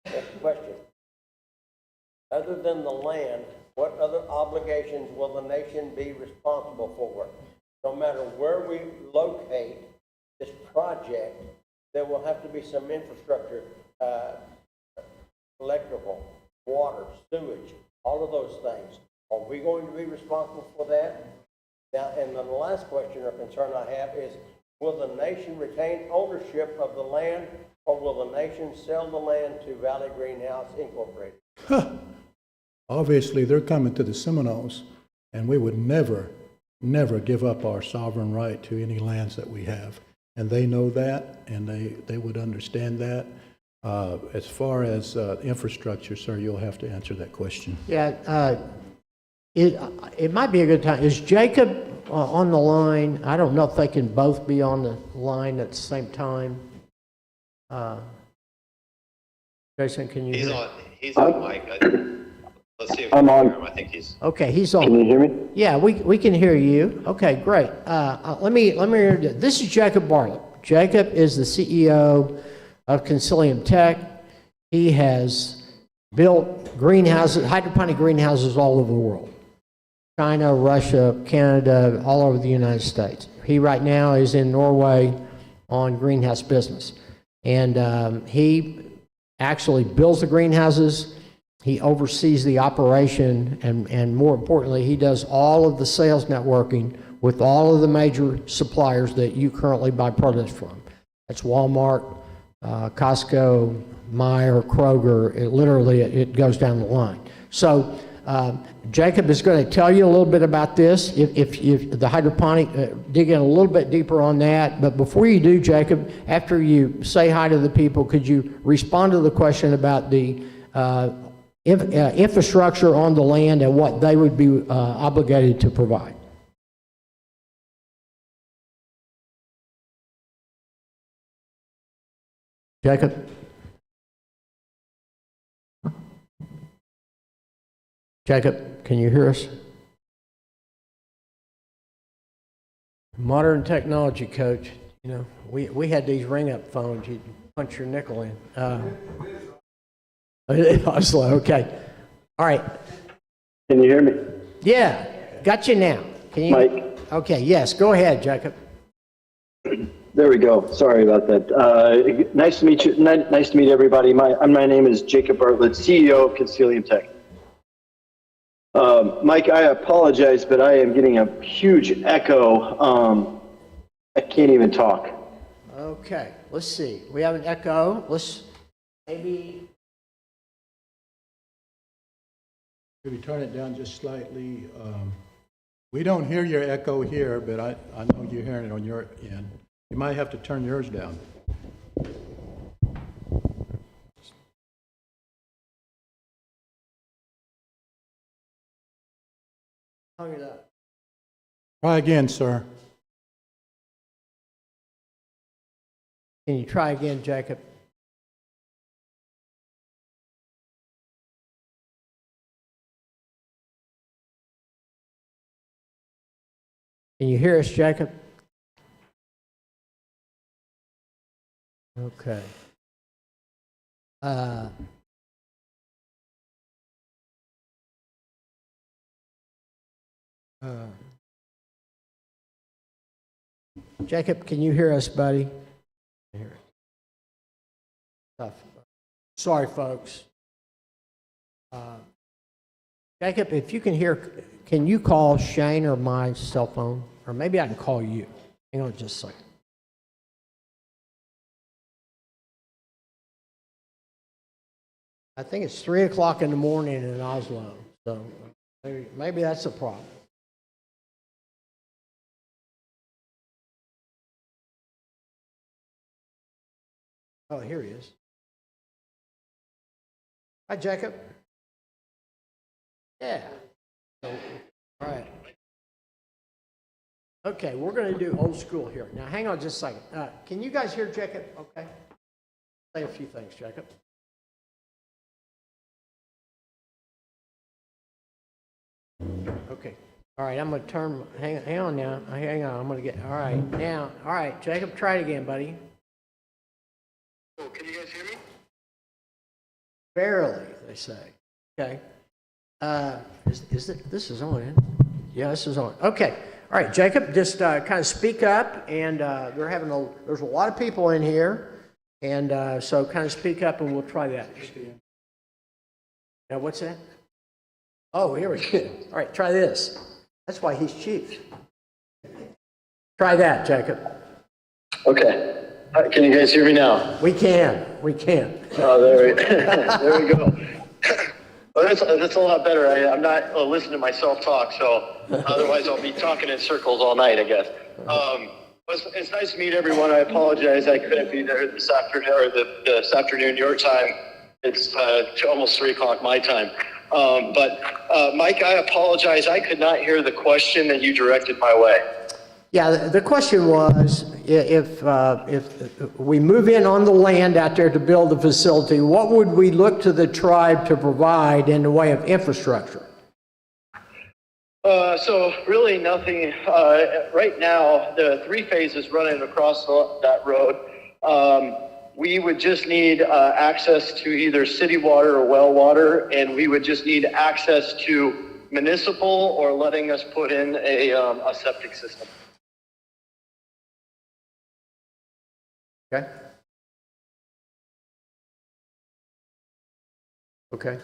Next question. Other than the land, what other obligations will the nation be responsible for? No matter where we locate this project, there will have to be some infrastructure, electrical, water, sewage, all of those things. Are we going to be responsible for that? Now, and the last question or concern I have is, will the nation retain ownership of the land, or will the nation sell the land to Valley Greenhouse Incorporated? Obviously, they're coming to the Seminoles, and we would never give up our sovereign right to any lands that we have. And they know that, and they would understand that. As far as infrastructure, sir, you'll have to answer that question. Yeah, it might be a good time. Is Jacob on the line? I don't know if they can both be on the line at the same time. Jason, can you hear? He's on mic. Let's see if I'm we can on. hear him. I think he's... Okay, he's on. Can you hear me? Yeah, we can hear you. Okay, great. Let me introduce. This is Jacob Bartlett. Jacob is the CEO of Concilium Tech. He has built greenhouses, hydroponic greenhouses all over the world. China, Russia, Canada, all over the United States. He right now is in Norway on greenhouse business. And he actually builds the greenhouses. He oversees the operation, and more importantly, he does all of the sales networking with all of the major suppliers that you currently buy produce from. That's Walmart, Costco, Meijer, Kroger. It literally goes down the line. So Jacob is going to tell you a little bit about this, if the hydroponic, dig in a little bit deeper on that. But before you do, Jacob, after you say hi to the people, could you respond to the question about the infrastructure on the land and what they would be obligated to provide? Jacob? Jacob, can you hear us? Modern technology, Coach. You know, we had these ring-up phones. You'd punch your nickel in. Oslo, okay. All right. Can you hear me? Yeah, got you now. Can you? Mike? Okay, yes, go ahead, Jacob. There we go. Sorry about that. Nice to meet you. Nice to meet everybody. My name is Jacob Bartlett, CEO of Concilium Tech. Mike, I apologize, but I am getting a huge echo. I can't even talk. Okay, let's see. We have an echo. Let's maybe turn it down just slightly. We don't hear your echo here, but I know you're hearing it on your end. You might have to turn yours down. hung it up. Try again, sir. Can you try again, Jacob? Can you hear us, Jacob? Okay. Jacob, can you hear us, buddy? Tough. Sorry, folks. Jacob, if you can hear, can you call Shane or my cell phone? Or maybe I can call you. Hang on just a second. I think it's 3 o'clock in the morning in Oslo, so maybe that's a problem. Oh, here he is. Hi, Jacob. Yeah. So, all right. Okay, we're going to do old school here. Now, hang on just a second. Can you guys hear Jacob? Okay. Say a few things, Jacob. Okay. All right, I'm going to turn, hang on now. Hang on, I'm going to get, all right. Now, all right, Jacob, try it again, buddy. Oh, can you guys hear me? Barely, they say. Okay. Is it, this is on, isn't it? Yeah, this is on. Okay. All right, Jacob, just kind of speak up, and there's a lot of people in here, and so kind of speak up, and we'll try that. Now, what's that? Oh, here we go. All right, try this. That's why he's chief. Try that, Jacob. Okay. Can you guys hear me now? We can. We can. Oh, there we go. Well, that's a lot better. I'm not listening to myself talk, so otherwise I'll be talking in circles all night, I guess. It's nice to meet everyone. I apologize I couldn't be there this afternoon, or this afternoon your time. It's almost 3 o'clock my time. But Mike, I apologize. I could not hear the question that you directed my way. Yeah, the question was, if we move in on the land out there to build the facility, what would we look to the tribe to provide in the way of infrastructure? So really nothing. Right now, the 3 phases running across that road, we would just need access to either city water or well water, and we would just need access to municipal or letting us put in a septic system. Okay. Okay.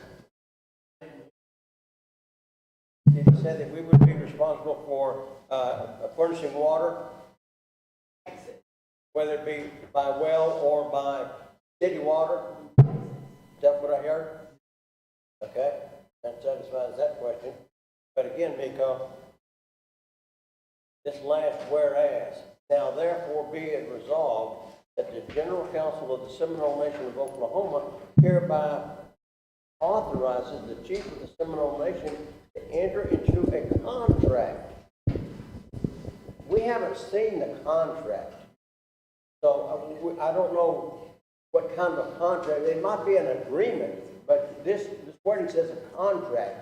He said that we would be responsible for furnishing water, whether it be by well or by city water. Is that what I heard? Okay. That satisfies that question. But again, Miko, this last whereas, now therefore be it resolved that the General Council of the Seminole Nation of Oklahoma hereby authorizes the Chief of the Seminole Nation to enter into a contract. We haven't seen the contract, so I don't know what kind of a contract. It might be an agreement, but this wording says a contract.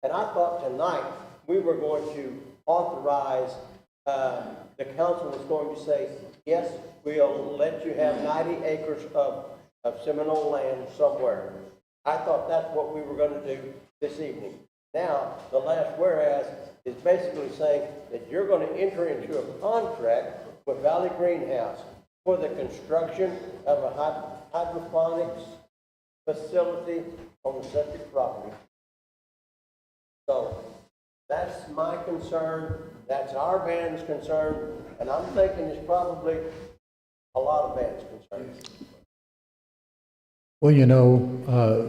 And I thought tonight we were going to authorize, the council was going to say, yes, we'll let you have 90 acres of Seminole land somewhere. I thought that's what we were going to do this evening. Now, the last whereas is basically saying that you're going to enter into a contract with Valley Greenhouse for the construction of a hydroponics facility on the subject property. So that's my concern, that's our band's concern, and I'm thinking it's probably a lot of bands' concerns. Well, you know,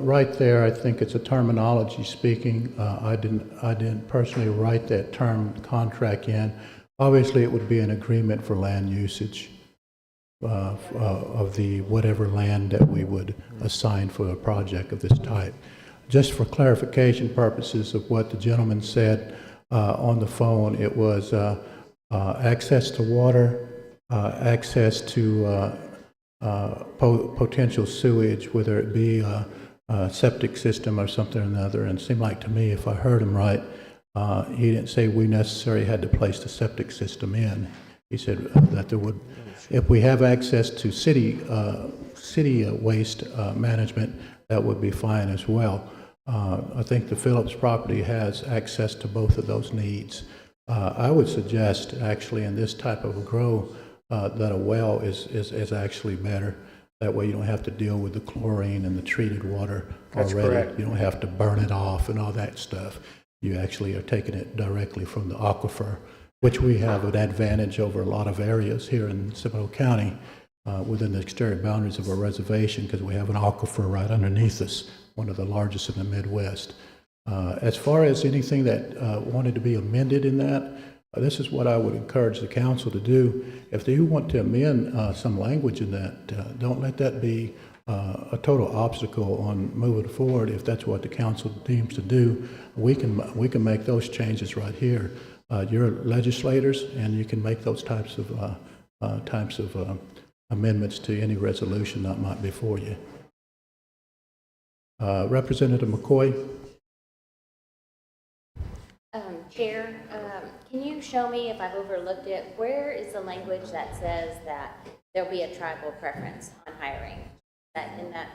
right there, I think it's a terminology speaking. I didn't personally write that term contract in. Obviously, it would be an agreement for land usage of the whatever land that we would assign for a project of this type. Just for clarification purposes of what the gentleman said on the phone, it was access to water, access to potential sewage, whether it be a septic system or something or another. And it seemed like to me, if I heard him right, he didn't say we necessarily had to place the septic system in. He said that there would, if we have access to city waste management, that would be fine as well. I think the Phillips property has access to both of those needs. I would suggest actually in this type of a grow that a well is actually better. That way you don't have to deal with the chlorine and the treated water already. That's correct. You don't have to burn it off and all that stuff. You actually are taking it directly from the aquifer, which we have an advantage over a lot of areas here in Seminole County within the exterior boundaries of our reservation, because we have an aquifer right underneath us, one of the largest in the Midwest. As far as anything that wanted to be amended in that, this is what I would encourage the council to do. If they want to amend some language in that, don't let that be a total obstacle on moving forward. If that's what the council deems to do, we can make those changes right here. You're legislators, and you can make those types of amendments to any resolution that might be before you. Representative McCoy. Chair, can you show me, if I've overlooked it, where is the language that says that there'll be a tribal preference on hiring? That in that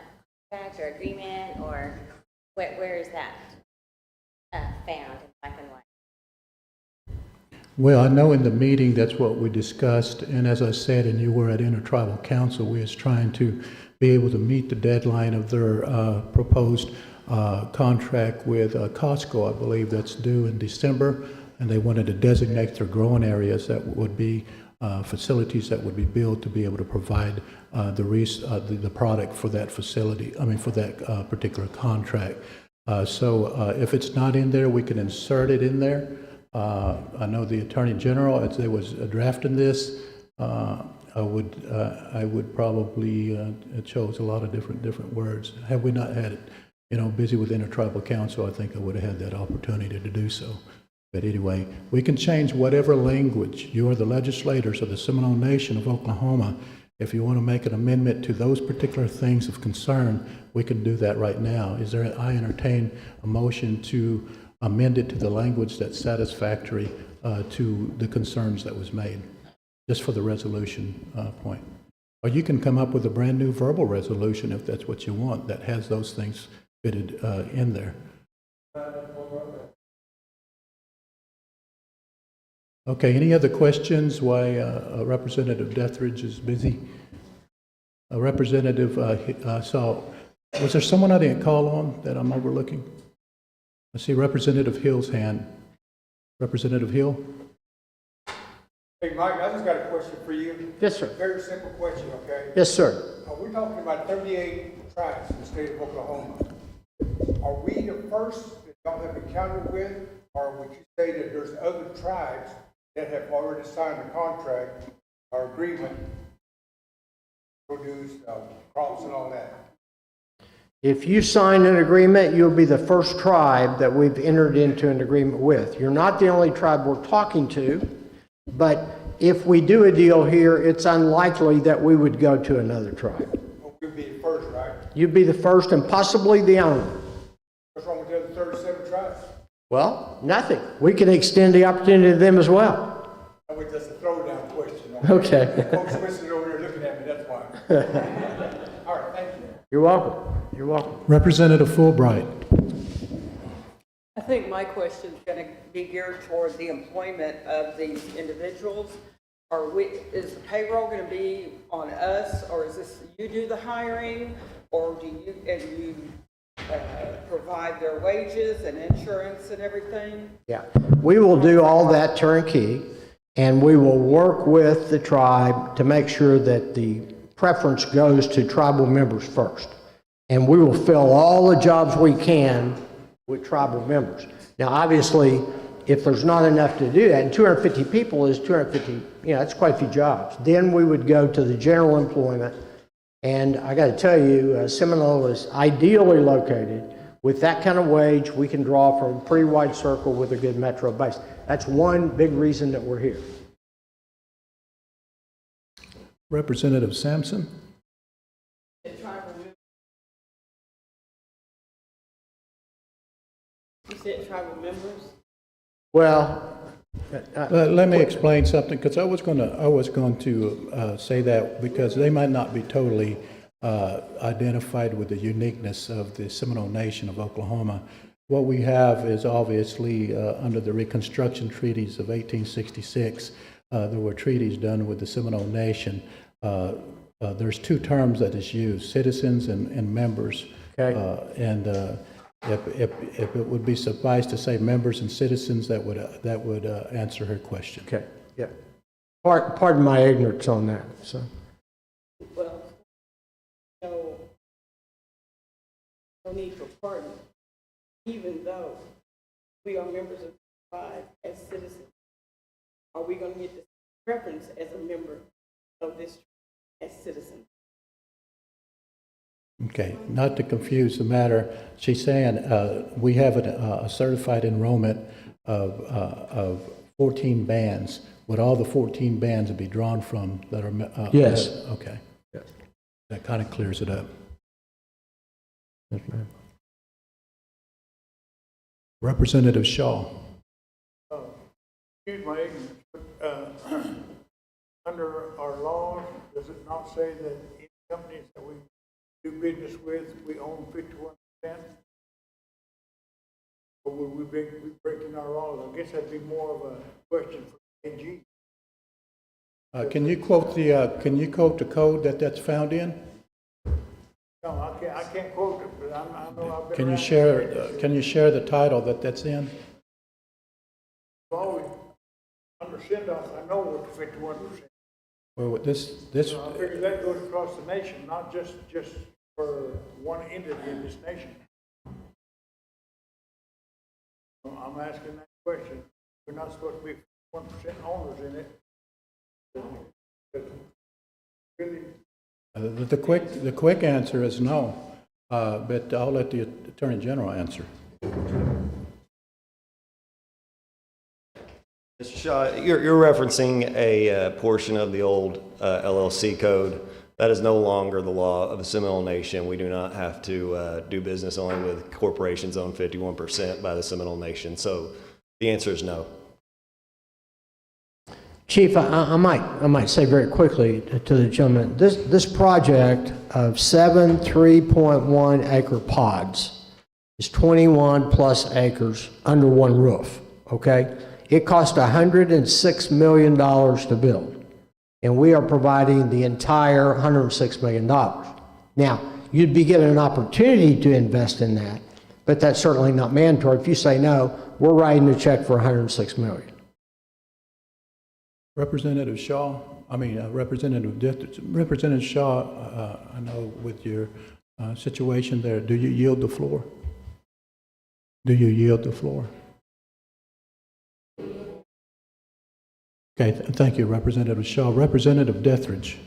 contract or agreement, or where is that found in black and white? Well, I know in the meeting that's what we discussed, and as I said, and you were at Intertribal Council, we was trying to be able to meet the deadline of their proposed contract with Costco, I believe that's due in December, and they wanted to designate their growing areas that would be facilities that would be built to be able to provide the product for that facility, for that particular contract. So if it's not in there, we can insert it in there. I know the Attorney General, as they was drafting this, I would probably chose a lot of different words. Had we not had it, busy with Intertribal Council, I think I would have had that opportunity to do so. But anyway, we can change whatever language. You are the legislators of the Seminole Nation of Oklahoma. If you want to make an amendment to those particular things of concern, we can do that right now. I entertain a motion to amend it to the language that's satisfactory to the concerns that was made, just for the resolution point. Or you can come up with a brand new verbal resolution if that's what you want, that has those things fitted in there. Okay, any other questions why Representative Detheridge is busy? Representative, was there someone I didn't call on that I'm overlooking? I see Representative Hill's hand. Representative Hill? Hey, Mike, I just got a question for you. Yes, sir. Very simple question, okay? Yes, sir. We're talking about 38 tribes in the state of Oklahoma. Are we the first y'all have encountered with, or would you say that there's other tribes that have already signed a contract or agreement to produce crops and all that? If you sign an agreement, you'll be the first tribe that we've entered into an agreement with. You're not the only tribe we're talking to, but if we do a deal here, it's unlikely that we would go to another tribe. We'd be the first, right? You'd be the first and possibly the only. What's wrong with the other 37 tribes? Well, nothing. We can extend the opportunity to them as well. That was just a throwdown question. Okay. Folks listening over there looking at me, that's why. All right, thank you. You're welcome. You're welcome. Representative Fulbright. I think my question is going to be geared toward the employment of these individuals. Is the payroll going to be on us, or is this you do the hiring, or do you provide their wages and insurance and everything? Yeah, we will do all that turnkey, and we will work with the tribe to make sure that the preference goes to tribal members first. And we will fill all the jobs we can with tribal members. Now, obviously, if there's not enough to do that, and 250 people is 250, that's quite a few jobs. Then we would go to the general employment. And I got to tell you, Seminole is ideally located. With that kind of wage, we can draw from a pretty wide circle with a good metro base. That's one big reason that we're here. Representative Sampson. You said tribal members? Well, Let me explain something, because I was going to say that because they might not be totally identified with the uniqueness of the Seminole Nation of Oklahoma. What we have is obviously under the Reconstruction Treaties of 1866. There were treaties done with the Seminole Nation. There's two terms that is used: citizens and members. Okay. If it would be suffice to say members and citizens, that would answer her question. okay, yeah. Pardon my ignorance on that. So. Well, no need for pardon, even though we are members of the tribe as citizens. Are we going to get this preference as a member of this tribe as citizens? Okay, not to confuse the matter, she's saying we have a certified enrollment of 14 bands. Would all the 14 bands be drawn from that are? Yes. Okay. Yes. That kind of clears it up. Yes, ma'am. Representative Shaw. Excuse my ignorance, but under our laws, does it not say that any companies that we do business with, we own 51%? Or would we be breaking our laws? I guess that'd be more of a question for AG. Can you quote the code that's found in? No, I can't quote it, but I know I've been. Can you around. share the title that's in? Always under send-off, I know what the 51%. Well, this I figure that goes across the nation, not just for one entity in this nation. I'm asking that question. We're not supposed to be 1% owners in it. But really, the quick answer is no, but I'll let the Attorney General answer. Mr. Shaw, you're referencing a portion of the old LLC code. That is no longer the law of the Seminole Nation. We do not have to do business only with corporations owned 51% by the Seminole Nation. So the answer is no. Chief, I might say very quickly to the gentleman, this project of 7 3.1 acre pods is 21 plus acres under one roof, okay? It cost $106 million to build, and we are providing the entire $106 million. Now, you'd be given an opportunity to invest in that, but that's certainly not mandatory. If you say no, we're writing a check for $106 million. Representative Shaw, Representative Shaw, I know with your situation there, do you yield the floor? Do you yield the floor? Okay, thank you, Representative Shaw. Representative Dethridge.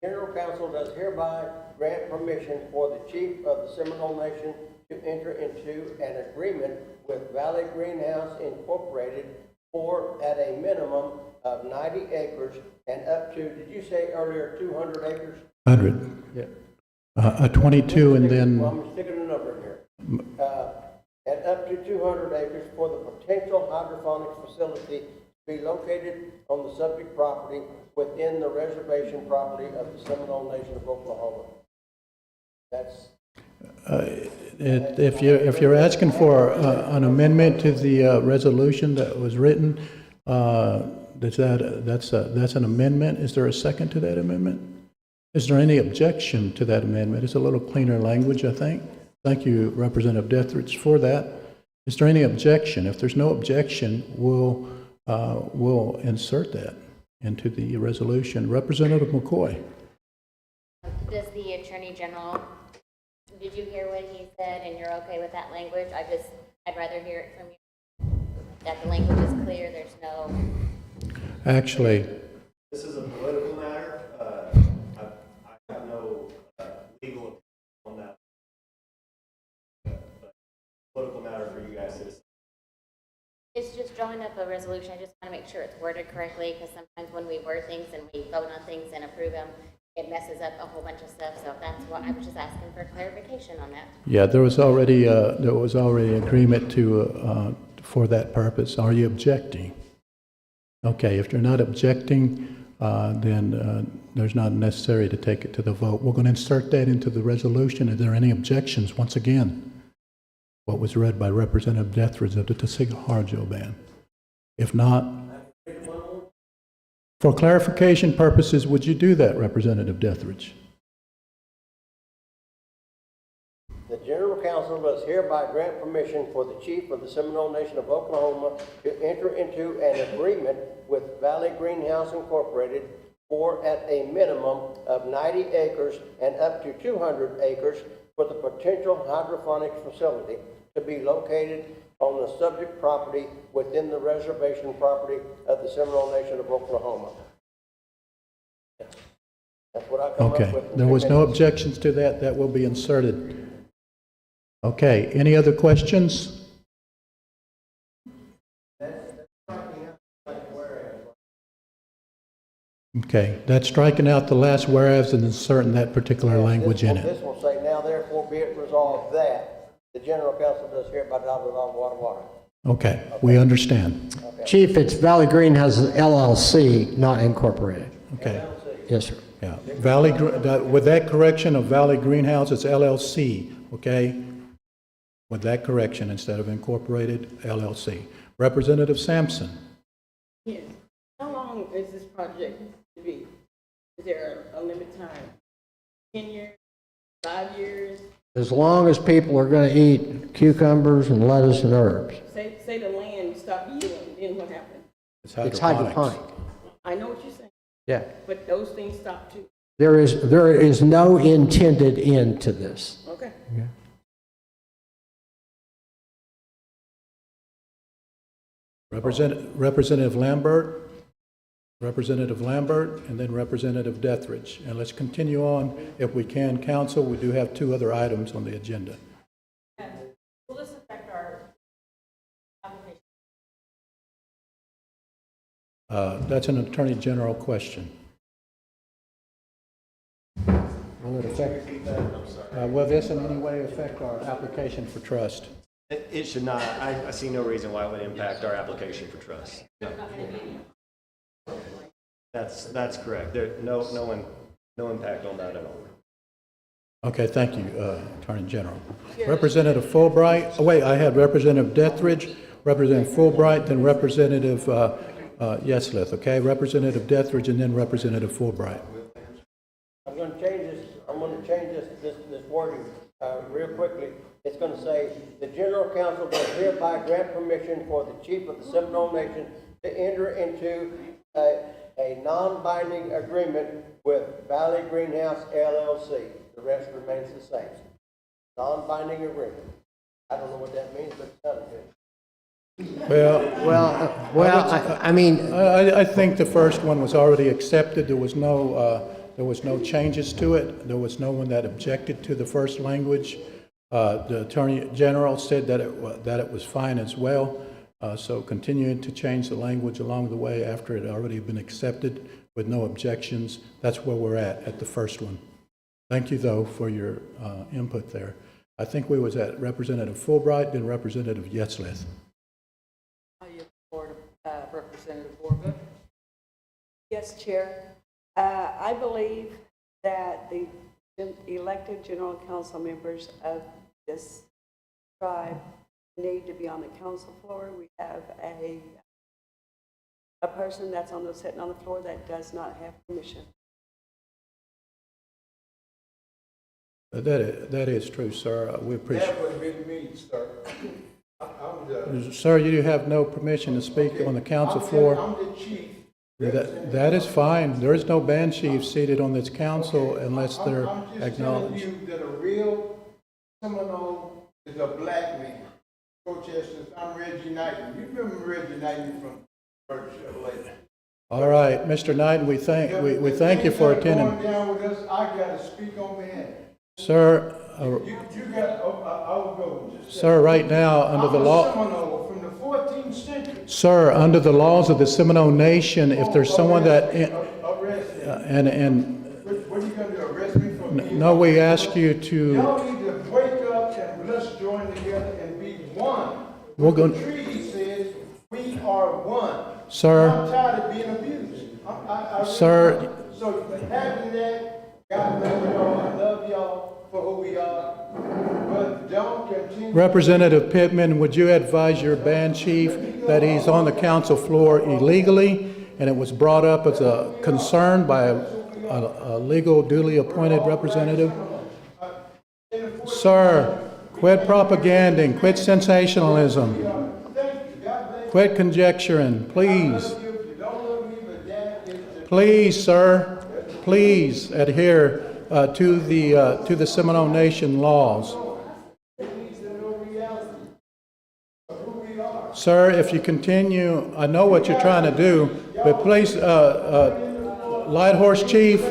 General Counsel does hereby grant permission for the chief of the Seminole Nation to enter into an agreement with Valley Greenhouse Incorporated for at a minimum of 90 acres and up to, did you say earlier, 200 acres? 100. Yeah. 22 and then... Well, I'm sticking a number in here. And up to 200 acres for the potential hydroponics facility to be located on the subject property within the reservation property of the Seminole Nation of Oklahoma. That's... If you're asking for an amendment to the resolution that was written, that's an amendment. Is there a second to that amendment? Is there any objection to that amendment? It's a little cleaner language, I think. Thank you, Representative Dethridge, for that. Is there any objection? If there's no objection, we'll insert that into the resolution. Representative McCoy. Does the Attorney General, did you hear what he said and you're okay with that language? I'd rather hear it from you. That the language is clear, there's no... Actually... This is a political matter. I have no legal opinion on that. But political matter for you guys to decide. It's just drawing up a resolution. I just want to make sure it's worded correctly, because sometimes when we word things and we vote on things and approve them, it messes up a whole bunch of stuff. So that's why I was just asking for clarification on that. Yeah, there was already agreement to for that purpose. Are you objecting? Okay, if you're not objecting, then there's not necessary to take it to the vote. We're going to insert that into the resolution. Are there any objections? Once again, what was read by Representative Dethridge of the Tasiga-Harjo ban. If not, for clarification purposes, would you do that, Representative Dethridge? The General Counsel does hereby grant permission for the chief of the Seminole Nation of Oklahoma to enter into an agreement with Valley Greenhouse Incorporated for at a minimum of 90 acres and up to 200 acres for the potential hydroponics facility to be located on the subject property within the reservation property of the Seminole Nation of Oklahoma. That's what I come up with. Okay, there was no objections to that. That will be inserted. Okay, any other questions? Okay, that's striking out the last whereas and inserting that particular language in it. This will say, now therefore be it resolved that the General Counsel does hereby blah, water. Okay, we understand. Okay. Chief, it's Valley Greenhouse LLC, not incorporated. Okay, Yes, sir. yeah. With that correction of Valley Greenhouse, it's LLC, okay? With that correction, instead of incorporated, LLC. Representative Sampson. Yes. How long is this project to be? Is there a limit time? 10 years? 5 years? As long as people are going to eat cucumbers and lettuce and herbs. Say the land stop yielding, then what happens? It's hydroponic. I know what you're saying, Yeah. but those things stop too. There is no intended end to this. Okay. Yeah. Representative Lambert, and then Representative Dethridge. And let's continue on, if we can, Council. We do have 2 other items on the agenda. Will this affect our application? That's an Attorney General question. Will it affect? Will this in any way affect our application for trust? It should not. I see no reason why it would impact our application for trust. No. That's correct. No impact on that at all. Okay, thank you, Attorney General. Representative Fulbright. Oh, wait, I had Representative Dethridge, Representative Fulbright, then Representative Yesleth. Okay, Representative Dethridge, and then Representative Fulbright. I'm going to change this wording real quickly. It's going to say, the General Counsel does hereby grant permission for the chief of the Seminole Nation to to enter into a non-binding agreement with Valley Greenhouse LLC. The rest remains the same. Non-binding agreement. I don't know what that means, but it sounded good. I mean, I think the first one was already accepted. There was no changes to it. There was no one that objected to the first language. The Attorney General said that it was fine as well. So continuing to change the language along the way after it had already been accepted with no objections, that's where we're at the first one. Thank you, though, for your input there. I think we was at Representative Fulbright, then Representative Yetzleth. Representative Borba. Yes, Chair. I believe that the elected general council members of this tribe need to be on the council floor. We have a person that's sitting on the floor that does not have permission. That is true, sir. We appreciate That would have been me, sir. Sir, you have no permission to speak on the council floor. I'm the chief. That is fine. There is no band chief seated on this council unless they're I'm just acknowledged. telling you that a real Seminole is a black man. Protesters, I'm Reggie Knighton. You remember Reggie Knighton from Burke Chevrolet? All right, Mr. Knight, we thank you for attending. Going down with us, I got to speak on behalf. Sir, You got, I'll go. sir, right now, under the law, Seminole from the 14th century. sir, under the laws of the Seminole Nation, if there's someone that, Arrested. What are you going to do, arrest me for being? no, we ask you to, Y'all need to wake up and let's join together and be one. We're going- The treaty says we are one. Sir. I'm tired of being abused. I really Sir. am. So having that, God bless y'all, I love y'all for who we are, but don't continue. Representative Pittman, would you advise your band chief that he's on the council floor illegally, and it was brought up as a concern by a legal duly appointed representative? Sir, quit propaganding, quit sensationalism, quit conjecturing, please. Please, sir, please adhere to the Seminole Nation laws. Sir, if you continue, I know what you're trying to do, but please, Light Horse Chief.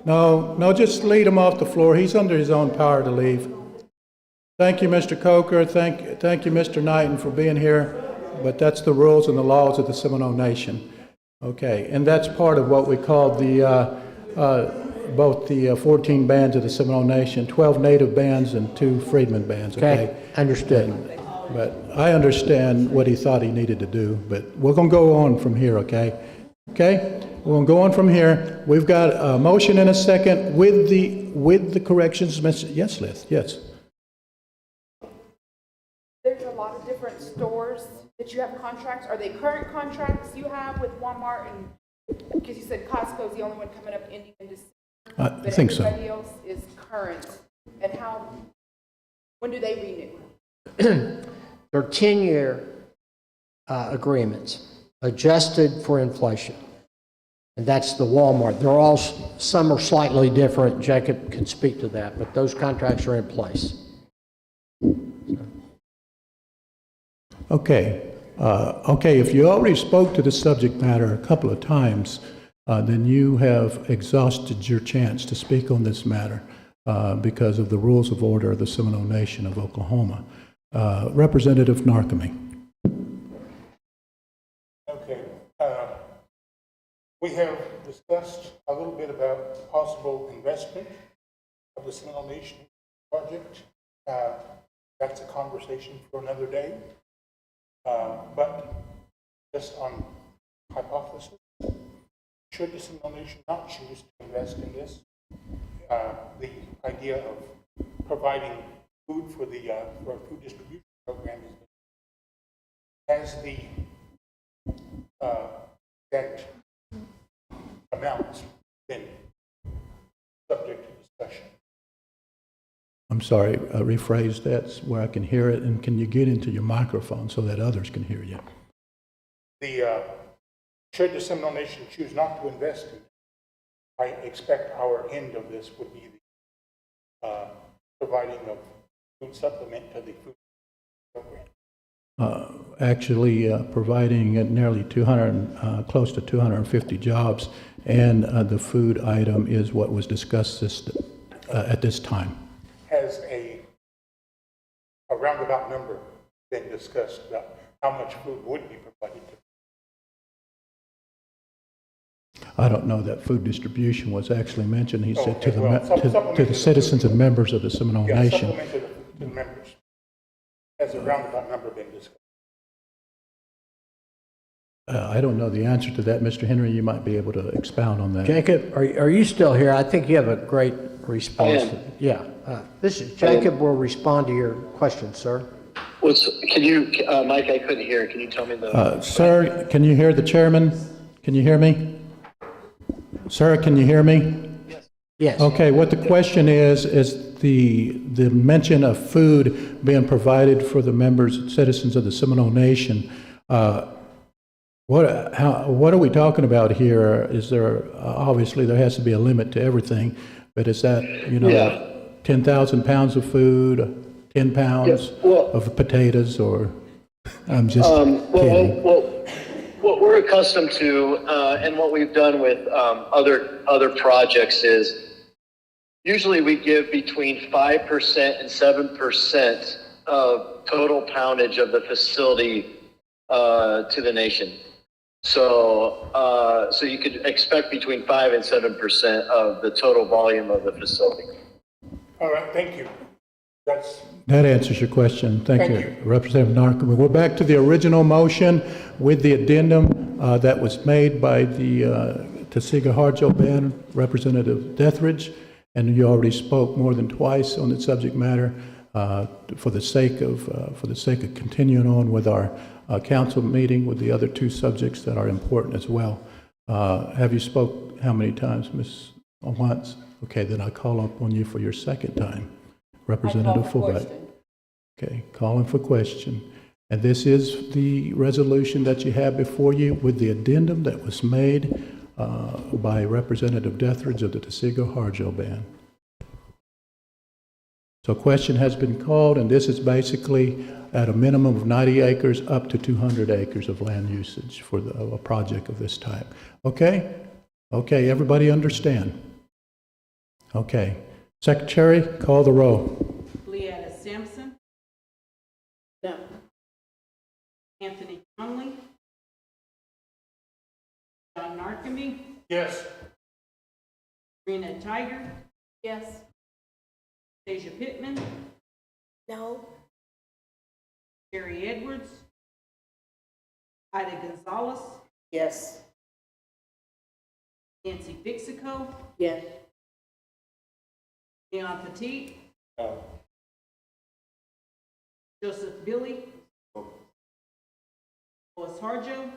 No, just lead him off the floor. He's under his own power to leave. Thank you, Mr. Coker. Thank you, Mr. Knighton, for being here. But that's the rules and the laws of the Seminole Nation. Okay, and that's part of what we call both the 14 bands of the Seminole Nation, 12 native bands and 2 freedmen bands. Okay, understood. But I understand what he thought he needed to do. But we're going to go on from here. Okay. We're going to go on from here. We've got a motion and a second with the corrections. Yes, Liz. Yes. There's a lot of different stores that you have contracts. Are they current contracts you have with Walmart? And because you said Costco is the only one coming up ending in December. I think so. Everybody else is current. And when do they renew? they're 10-year agreements, adjusted for inflation. And that's the Walmart. They're all, some are slightly different. Jacob can speak to that, but those contracts are in place. Okay. If you already spoke to the subject matter a couple of times, then you have exhausted your chance to speak on this matter because of the rules of order of the Seminole Nation of Oklahoma. Representative Narkamy. Okay. We have discussed a little bit about possible investment of the Seminole Nation project. That's a conversation for another day. But just on hypothesis, should the Seminole Nation not choose to invest in this, the idea of providing food for a food distribution program has the that amount been subject to discussion. I'm sorry, rephrase that where I can hear it, and can you get into your microphone so that others can hear you? Should the Seminole Nation choose not to invest in it, I expect our end of this would be the providing of food supplement to the food program. Actually providing nearly 200, close to 250 jobs, and the food item is what was discussed at this time. Has a roundabout number been discussed about how much food would be provided to? I don't know that food distribution was actually mentioned. He said to Supplement the citizens and members of the Seminole Nation. Supplement to the members. Has a roundabout number been discussed? I don't know the answer to that. Mr. Henry, you might be able to expound on that. Jacob, are you still here? I think you have a great response. Yeah. This is Jacob will respond to your question, sir. Can you, Mike, I couldn't hear. Can you tell me the? Sir, can you hear the chairman? Can you hear me? Sir, can you hear me? Yes. Okay, what the question is the mention of food being provided for the members and citizens of the Seminole Nation. What are we talking about here? Is there, obviously there has to be a limit to everything, but is that, 10,000 pounds of food, 10 pounds of potatoes, or, I'm just kidding. What we're accustomed to, and what we've done with other projects is usually we give between 5% and 7% of total poundage of the facility to the nation. So you could expect between 5 and 7% of the total volume of the facility. All right, thank you. That answers your question. Thank you, Representative Narcomi. We're back to the original motion with the addendum that was made by the Tesiga-Harjo Band, Representative Deathridge, and you already spoke more than twice on the subject matter. For the sake of continuing on with our council meeting with the other two subjects that are important as well. Have you spoke how many times, Ms. Once? Okay, then I call upon you for your second time. Representative Fulbright. Okay, calling for question. And this is the resolution that you have before you with the addendum that was made by Representative Deathridge of the Tesiga-Harjo Band. So question has been called, and this is basically at a minimum of 90 acres up to 200 acres of land usage for a project of this type. Okay? Okay, everybody understand? Okay. Secretary, call the roll. Leanna Sampson. No. Anthony Conley. John Narcomi. Yes. Rena Tiger. Yes. Deja Pittman. No. Gary Edwards. Ida Gonzalez. Yes. Nancy Bixico. Yes. Leon Petit. No. Joseph Billy. Lois Harjo.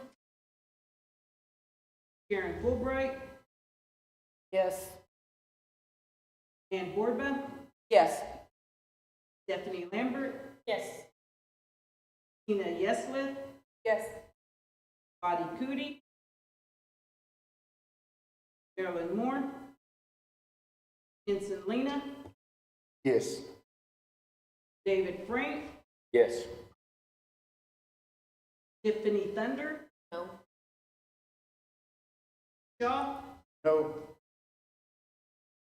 Karen Fulbright. Yes. Ann Borba. Yes. Stephanie Lambert. Yes. Tina Yesleth. Yes. Buddy Cootie. Marilyn Moore. Vincent Lena. Yes. David Frank. Yes. Tiffany Thunder. No. Shaw. No.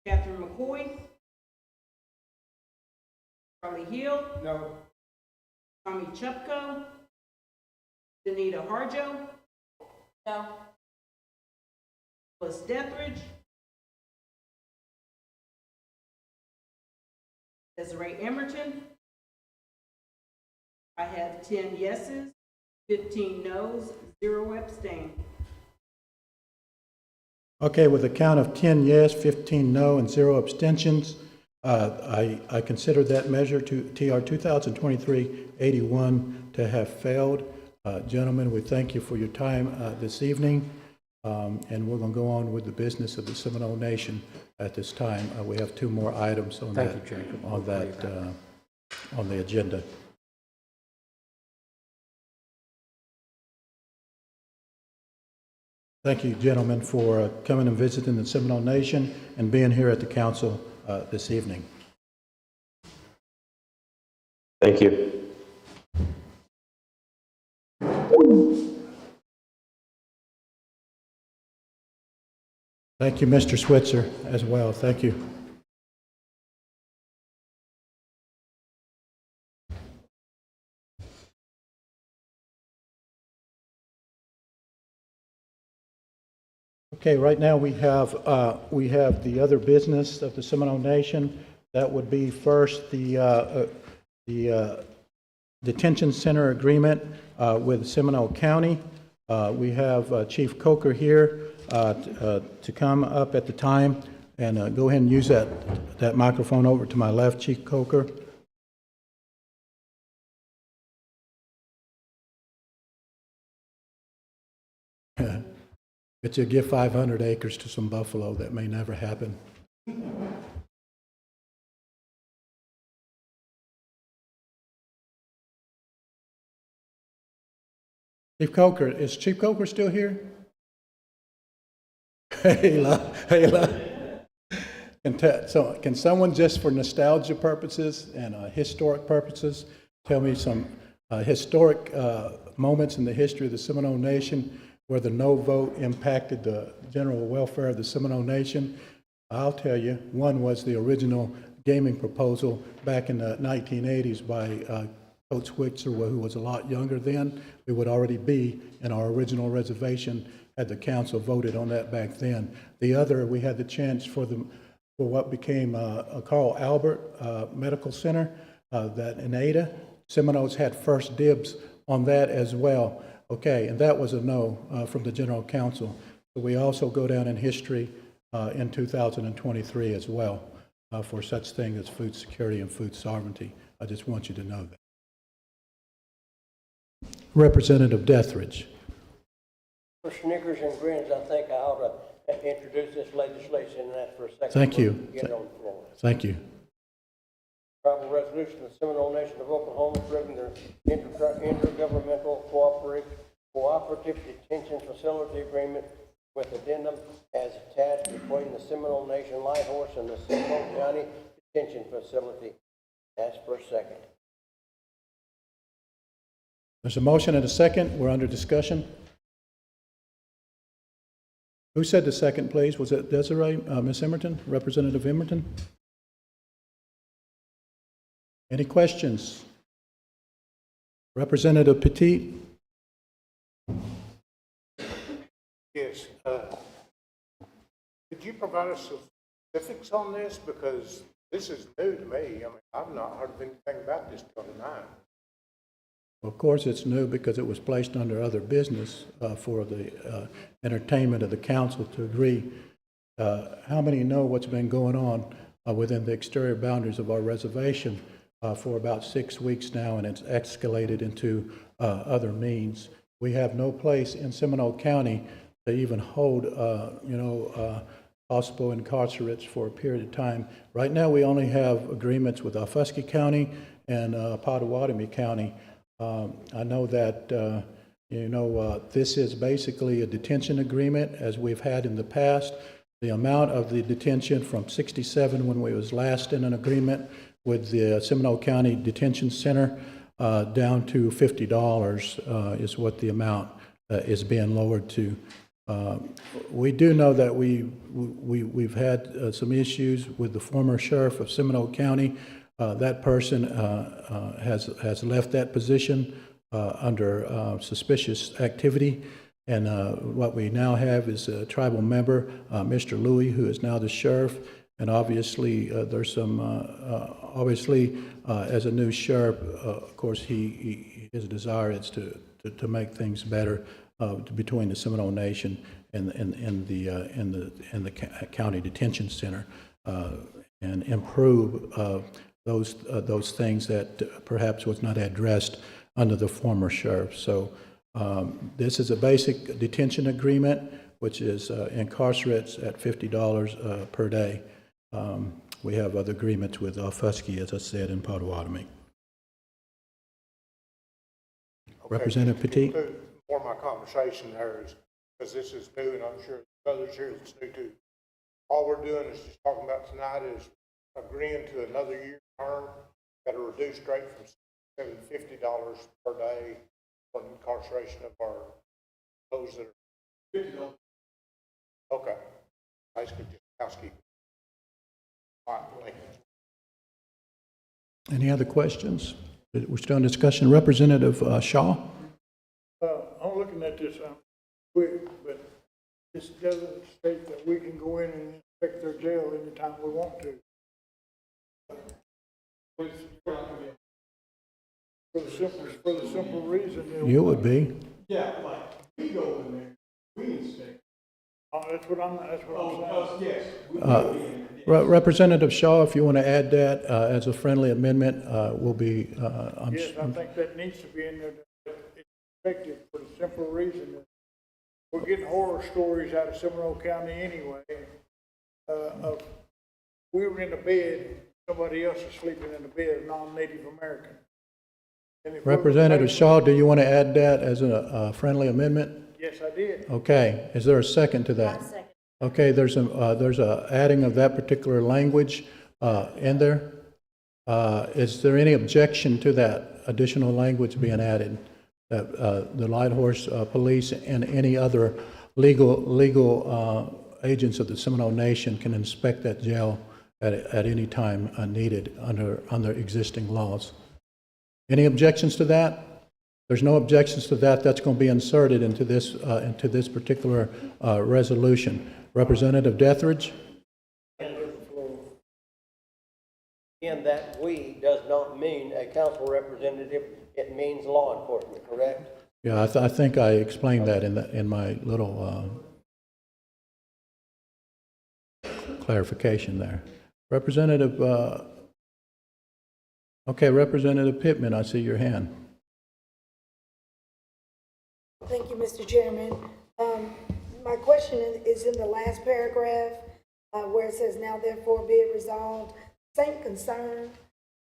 Catherine McCoy. Charlie Hill. No. Tommy Chupko. Danita Harjo. No. Phyllis Deathridge. Desiree Emerton. I have 10 yeses, 15 noes, 0 abstain. Okay, with a count of 10 yes, 15 no, and 0 abstentions, I consider that measure to TR 2023-81 to have failed. Gentlemen, we thank you for your time this evening. And we're going to go on with the business of the Seminole Nation at this time. We have two more items on Thank that, you, Jacob. on the agenda. Thank you, gentlemen, for coming and visiting the Seminole Nation and being here at the council this evening. Thank you. Thank you, Mr. Switzer, as well. Thank you. Okay, right now we have the other business of the Seminole Nation. That would be first the detention center agreement with Seminole County. We have Chief Coker here to come up at the time and go ahead and use that microphone over to my left, Chief Coker. But you'll give 500 acres to some buffalo. That may never happen. Chief Coker, is Chief Coker still here? Can someone, just for nostalgia purposes and historic purposes, tell me some historic moments in the history of the Seminole Nation where the no vote impacted the general welfare of the Seminole Nation? I'll tell you, one was the original gaming proposal back in the 1980s by Coach Switzer, who was a lot younger then. We would already be in our original reservation had the council voted on that back then. The other, we had the chance for what became Carl Albert Medical Center, that in Ada. Seminoles had first dibs on that as well. Okay, and that was a no from the General Counsel. So we also go down in history in 2023 as well for such thing as food security and food sovereignty. I just want you to know that. Representative Detheridge. For snickers and grins, I think I ought to introduce this legislation and ask for a second. Thank you. Get it on the floor. Thank you. Tribal resolution of the Seminole Nation of Oklahoma approving their intergovernmental cooperative detention facility agreement with addendum as attached between the Seminole Nation Light Horse and the Seminole County Detention Facility. Ask for a second. There's a motion and a second. We're under discussion. Who said the second, please? Was it Desiree, Ms. Emerton, Representative Emerton? Any questions? Representative Petit? Yes. Could you provide us some specifics on this? Because this is new to me. I mean, I've not heard anything about this till tonight. Of course, it's new because it was placed under other business for the entertainment of the council to agree. How many know what's been going on within the exterior boundaries of our reservation for about 6 weeks now, and it's escalated into other means? We have no place in Seminole County to even hold, possible incarcerates for a period of time. Right now, we only have agreements with Alfusky County and Pottawatomie County. I know that, this is basically a detention agreement as we've had in the past. The amount of the detention from 67 when we was last in an agreement with the Seminole County Detention Center down to $50 is what the amount is being lowered to. We do know that we've had some issues with the former sheriff of Seminole County. That person has left that position under suspicious activity, and what we now have is a tribal member, Mr. Louis, who is now the sheriff. And obviously, there's some as a new sheriff, of course, his desire is to make things better between the Seminole Nation and the county detention center, and improve those things that perhaps was not addressed under the former sheriff. So this is a basic detention agreement which is incarcerates at $50 per day. We have other agreements with Fusky, as I said, in Potawatomi. Representative Petit? More of my conversation there is, because this is new, and I'm sure others here that's new too. All we're doing is just talking about tonight is agreeing to another year term at a reduced rate from $750 per day for incarceration of those that are $50. Okay. Basically just housekeeping. All right, thank you. Any other questions? We're still in discussion. Representative Shaw? I'm looking at this quick, but this doesn't state that we can go in and inspect their jail anytime we want to. For the simple reason that You would be. yeah, like we go in there, we inspect. That's what I'm saying. Yes. Representative Shaw, if you want to add that as a friendly amendment, will be. Yes, I think that needs to be in there. It's effective for the simple reason that we're getting horror stories out of Seminole County anyway. Of we were in the bed, somebody else is sleeping in the bed, non-Native American. Representative Shaw, do you want to add that as a friendly amendment? Yes, I did. Okay. Is there a second to that? Second. Okay. There's a adding of that particular language in there. Is there any objection to that additional language being added? That the Light Horse Police and any other legal agents of the Seminole Nation can inspect that jail at any time needed under existing laws. Any objections to that? There's no objections to that. That's going to be inserted into this particular resolution. Representative Detheridge? Again, that "we" does not mean a council representative. It means law enforcement, correct? Yeah, I think I explained that in my little clarification there. Representative, Representative Pittman, I see your hand. Thank you, Mr. Chairman. My question is in the last paragraph where it says, now therefore be it resolved. Same concern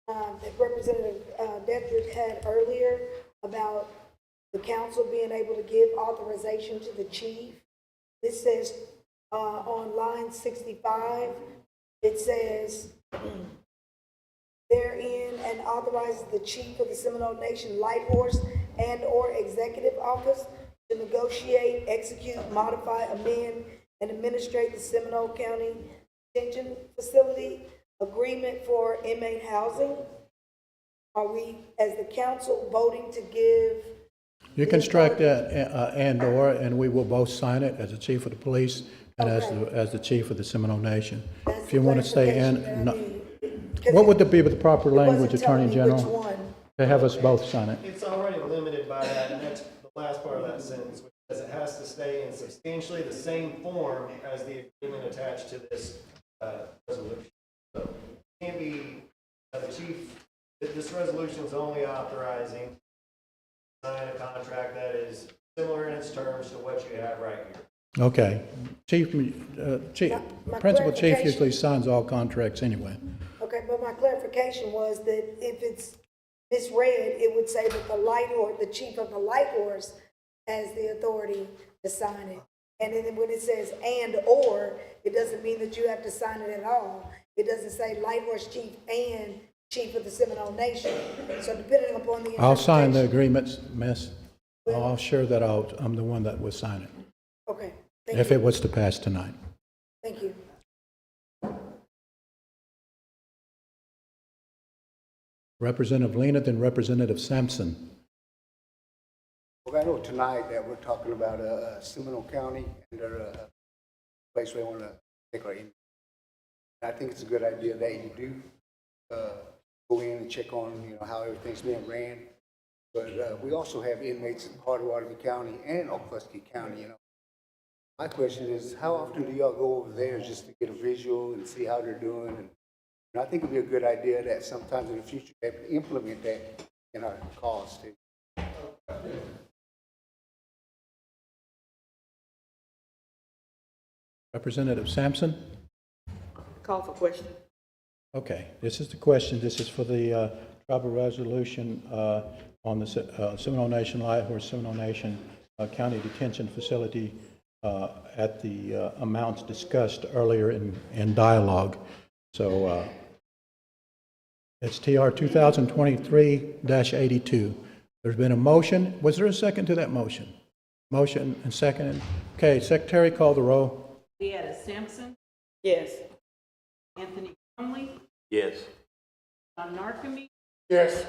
that Representative Detheridge had earlier about the council being able to give authorization to the chief. This says on line 65, it says, therein and authorizes the chief of the Seminole Nation Light Horse and or executive office to negotiate, execute, modify, amend, and administrate the Seminole County Detention Facility agreement for inmate housing. Are we, as the council, voting to give? You can strike that and we will both sign it as the chief of the police and as the chief of the Seminole Nation. That's if you want to say and, no, Because what would be the proper language, wasn't telling Attorney me General? which one. To have us both sign it. It's already limited by that, and that's the last part of that sentence, which says it has to stay in substantially the same form as the agreement attached to this resolution. So it can't be the chief, this resolution is only authorizing sign a contract that is similar in its terms to what you have right here. Okay. My Principal chief clarification- usually signs all contracts anyway. Okay, but my clarification was that if it's misread, it would say that the chief of the Light Horse has the authority to sign it. And then when it says and or, it doesn't mean that you have to sign it at all. It doesn't say Light Horse chief and chief of the Seminole Nation. So depending upon the I'll sign the interpretation- agreements, miss. I'll assure that I'm the one that will sign it. Okay, thank If you. it was to pass tonight. Thank you. Representative Lena, then Representative Sampson. Well, I know tonight that we're talking about Seminole County and their place where they want to take our inmates. I think it's a good idea that you do go in and check on, how everything's being ran. But we also have inmates in Potawatomi County and Okfuskee County. My question is, how often do y'all go over there just to get a visual and see how they're doing? And I think it'd be a good idea that sometimes in the future we have to implement that in our calls too. Representative Sampson? Call for question. Okay, this is the question. This is for the tribal resolution on the Seminole Nation Lighthorse Seminole Nation County Detention Facility at the amounts discussed earlier in dialogue. So it's TR 2023-82. There's been a motion. Was there a second to that motion? Motion and second. Okay, Secretary, call the roll. Deanna Sampson, Yes. Anthony Conley, Yes. John Narcome, Yes.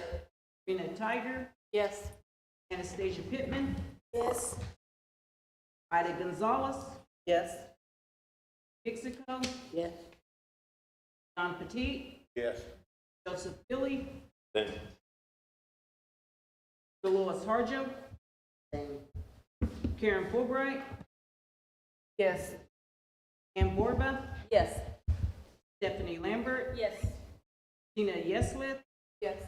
Rena Tiger, Yes. Anastasia Pittman, Yes. Ida Gonzalez, Yes. Mexico, Yes. John Petit, Yes. Joseph Billy, Yes. Dolores Harjo, Karen Fulbright, Yes. Ann Borba, Yes. Stephanie Lambert, Yes. Tina Yeslith, Yes.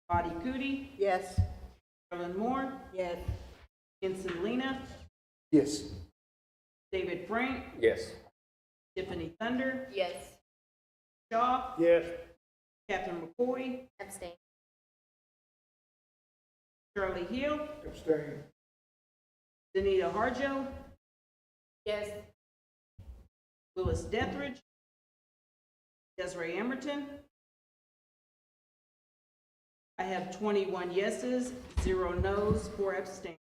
Bonnie Cootie, Yes. Carolyn Moore, Yes. Ensign Lena, Yes. David Frank, Yes. Tiffany Thunder, Yes. Shaw, Yes. Catherine McCoy, Abstain. Charlie Hill, Abstain. Danita Harjo, Yes. Louis Dethridge, Desiree Emerton. I have 21 yeses, 0 nos, 4 abstain.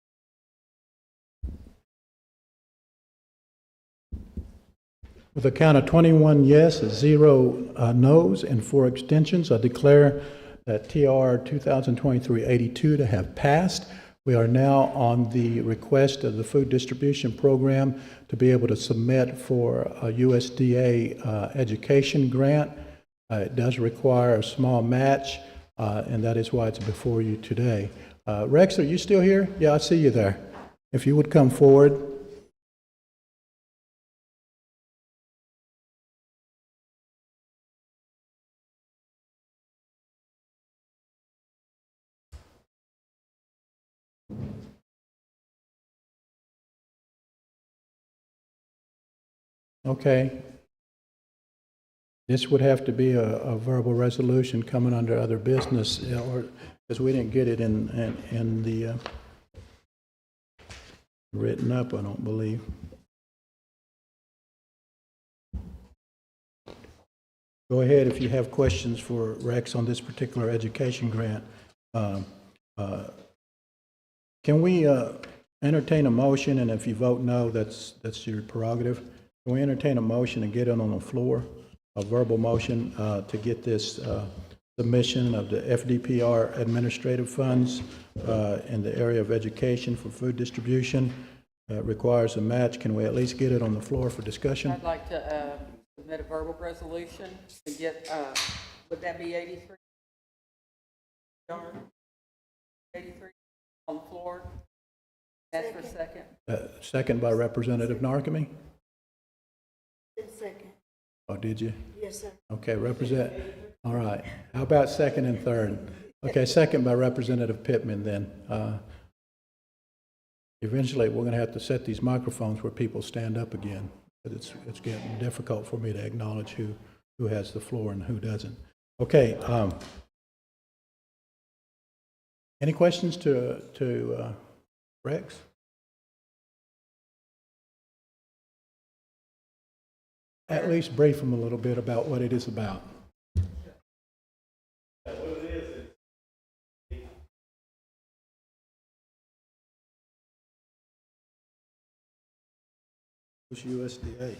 With a count of 21 yes, 0 no's, and 4 abstentions, I declare that TR 2023-82 to have passed. We are now on the request of the Food Distribution Program to be able to submit for a USDA education grant. It does require a small match, and that is why it's before you today. Rex, are you still here? Yeah, I see you there. If you would come forward. Okay. This would have to be a verbal resolution coming under other business, or because we didn't get it in the written up, I don't believe. Go ahead if you have questions for Rex on this particular education grant. Can we entertain a motion, and if you vote no, that's your prerogative. Can we entertain a motion and get it on the floor, a verbal motion to get this submission of the FDPR administrative funds in the area of education for food distribution? Requires a match. Can we at least get it on the floor for discussion? I'd like to submit a verbal resolution to get, would that be 83? 83 on the floor. Ask for a second. Second by Representative Narcome. Second. Oh, did you? Yes, sir. Okay, all right. How about second and third? Okay, second by Representative Pittman then. Eventually, we're going to have to set these microphones where people stand up again. But it's getting difficult for me to acknowledge who has the floor and who doesn't. Okay. Any questions to Rex? At least brief them a little bit about what it is about. Who's USDA?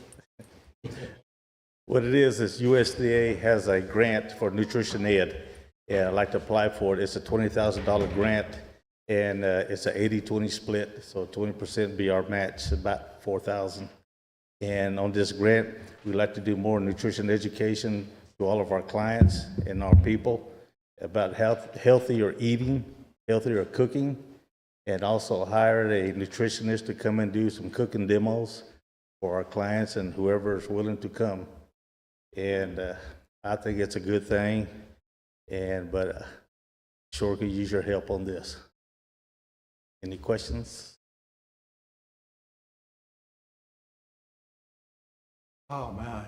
What it is USDA has a grant for nutrition ed, and I'd like to apply for it. It's a $20,000 grant, and it's an 80-20 split, so 20% be our match, about $4,000. And on this grant, we'd like to do more nutrition education to all of our clients and our people about healthier eating, healthier cooking, and also hire a nutritionist to come and do some cooking demos for our clients and whoever is willing to come. And I think it's a good thing, but sure could use your help on this. Any questions? Oh, man.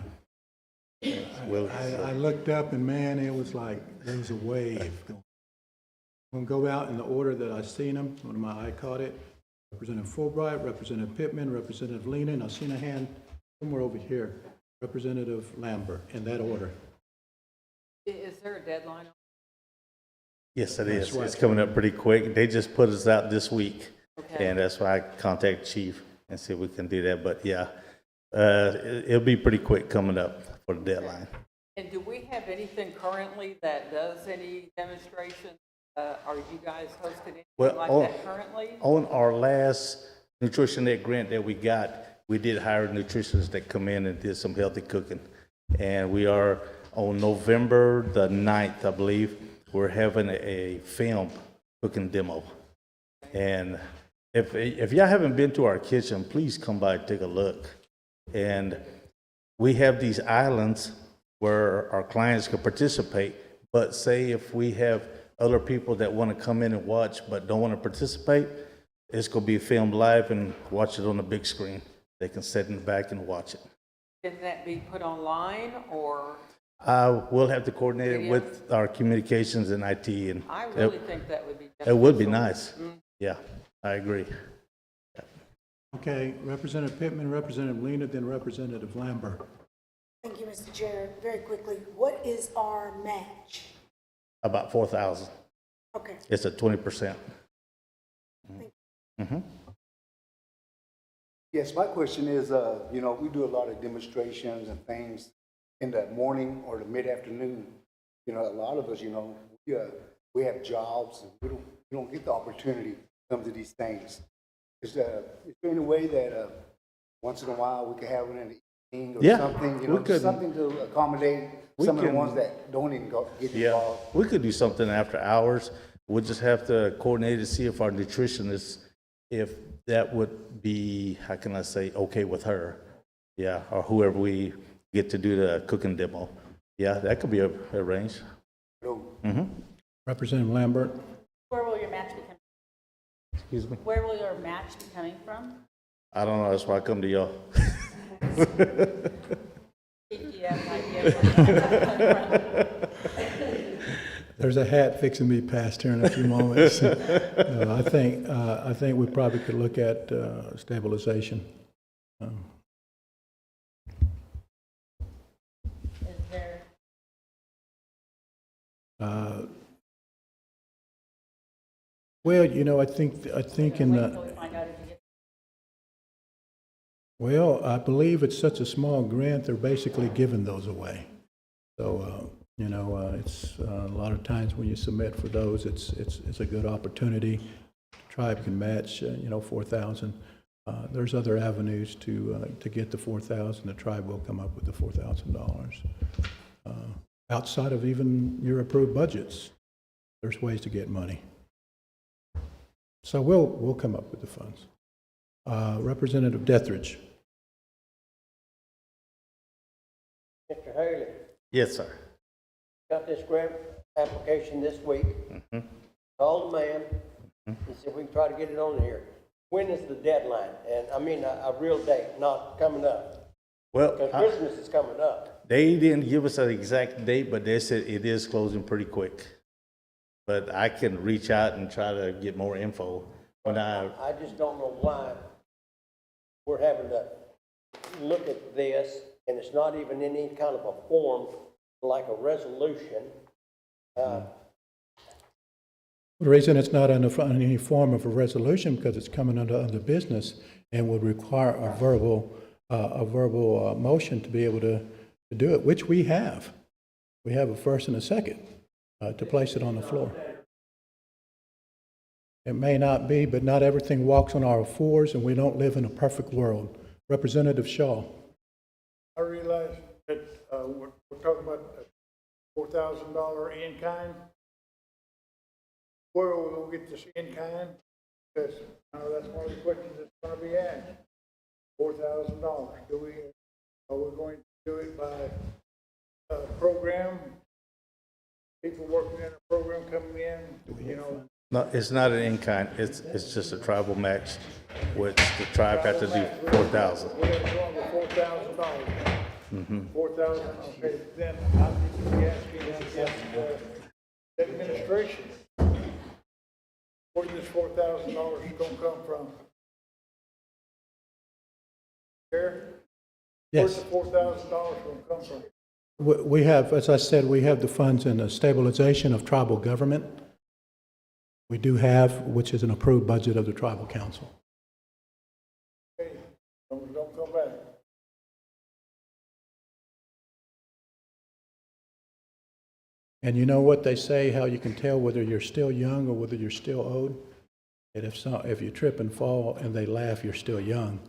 Well, I looked up and man, it was like, there was a wave. I'm gonna go out in the order that I seen them, when my eye caught it. Representative Fulbright, Representative Pittman, Representative Lena, and I seen a hand somewhere over here. Representative Lambert, in that order. Is there a deadline? yes, it That's is. right. It's coming up pretty quick. They just put us out this week. Okay. And that's why I contact Chief and see if we can do that. But yeah, it'll be pretty quick coming up for the deadline. And do we have anything currently that does any demonstrations? Are you guys hosting anything like that currently? On our last Nutrition Net grant that we got, we did hire nutritionists that come in and did some healthy cooking. And we are on November the 9th, I believe, we're having a film cooking demo. And if y'all haven't been to our kitchen, please come by and take a look. And we have these islands where our clients can participate, but say if we have other people that want to come in and watch but don't want to participate, it's going to be filmed live and watch it on the big screen. They can sit in the back and watch it. Can that be put online or? We'll have to coordinate it with our communications and IT. And I really think that would be. It would be nice. Mm-hmm. Yeah, I agree. Okay, Representative Pittman, Representative Lena, then Representative Lambert. Thank you, Mr. Chair. Very quickly, what is our match? About 4,000. Okay. It's a 20%. Mm-hmm. Yes, my question is, you know, we do a lot of demonstrations and things in the morning or the mid-afternoon. You know, a lot of us, you know, we have jobs and we don't get the opportunity to come to these things. Is there any way that once in a while we could have it in the evening or something, you know, something to accommodate some of the ones that don't even get involved? We could do something after hours. We'll just have to coordinate to see if our nutritionist, if that would be, how can I say, okay with her. Yeah, or whoever we get to do the cooking demo. Yeah, that could be arranged. Mm-hmm. Representative Lambert. Where will your match be coming? Excuse me? Where will your match be coming from? I don't know, that's why I come to y'all. There's a hat fixing to be passed here in a few moments. No, I think we probably could look at stabilization. Is there? Well, you know, I think in the. Well, I believe it's such a small grant, they're basically giving those away. So, you know, it's a lot of times when you submit for those, it's a good opportunity. Tribe can match, you know, 4,000. There's other avenues to get the 4,000. The tribe will come up with the $4,000. Outside of even your approved budgets, there's ways to get money. So we'll come up with the funds. Representative Detheridge. Mr. Haley. Yes, sir. Got this grant application this week. Mm-hmm. Called the man. He said we can try to get it on here. When is the deadline? And I mean a real date, not coming up. Well, because Christmas is coming up. They didn't give us an exact date, but they said it is closing pretty quick. But I can reach out and try to get more info. I just don't know why we're having to look at this, and it's not even in any kind of a form like a resolution. The reason it's not in any form of a resolution because it's coming under other business and would require a verbal motion to be able to do it, which we have. We have a first and a second to place it on the floor. It may not be, but not everything walks on our fours, and we don't live in a perfect world. Representative Shaw. I realize that we're talking about $4,000 in kind. Where are we going to get this in kind? Because that's one of the questions that's going to be asked. $4,000. Are we going to do it by program? People working in a program coming in, you know. No, it's not an in-kind. It's just a tribal match. which the tribe got to do 4,000. We're gonna go over $4,000. $4,000, okay, then I need to be asking the administration, where this $4,000 is gonna come from? Chair? Where's Yes. the $4,000 gonna come from? We have, as I said, we have the funds in the stabilization of tribal government. We do have, which is an approved budget of the tribal council. Okay, don't come back. And you know what they say, how you can tell whether you're still young or whether you're still old? And if you trip and fall and they laugh, you're still young.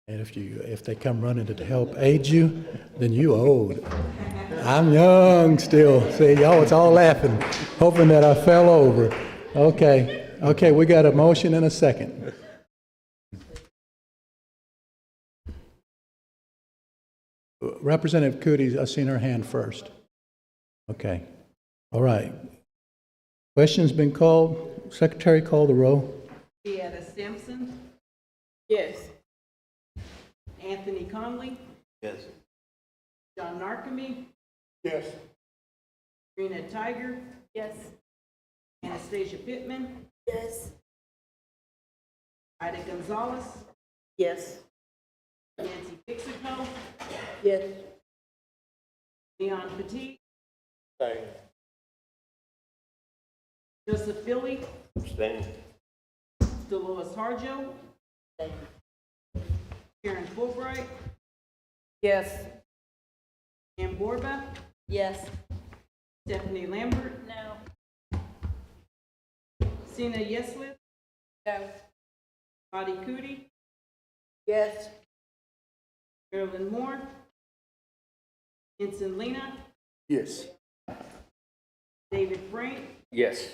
And if they come running to help aid you, then you old. I'm young still. See, y'all was all laughing, hoping that I fell over. Okay, we got a motion and a second. Representative Cootie, I seen her hand first. Okay, all right. Question's been called. Secretary, call the roll. Deetta Simpson? Yes. Anthony Conley? Yes. John Narcome? Yes. Rena Tiger? Yes. Anastasia Pittman? Yes. Ida Gonzalez? Yes. Nancy Pixico? Yes. Leon Petit? Abstain. Joseph Philly? Abstain. Dolores Harjo? Karen Fulbright? Yes. Ann Borba? Yes. Stephanie Lambert? No. Sina Yeslith? No. Lottie Cootie? Yes. Marilyn Moore? Ensign Lena? Yes. David Frank? Yes.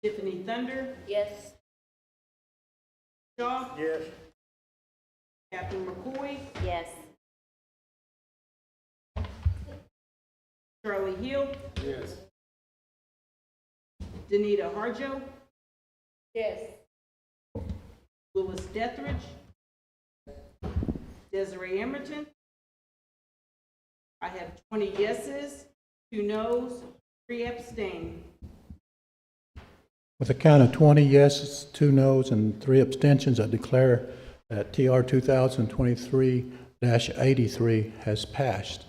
Tiffany Thunder? Yes. Shaw? Yes. Catherine McCoy? Yes. Charlie Hill? Yes. Danita Harjo? Yes. Louis Dethridge? Desiree Emerton? I have 20 yeses, 2 noes, 3 abstain. With a count of 20 yeses, 2 noes, and 3 abstentions, I declare that TR 2023-83 has passed.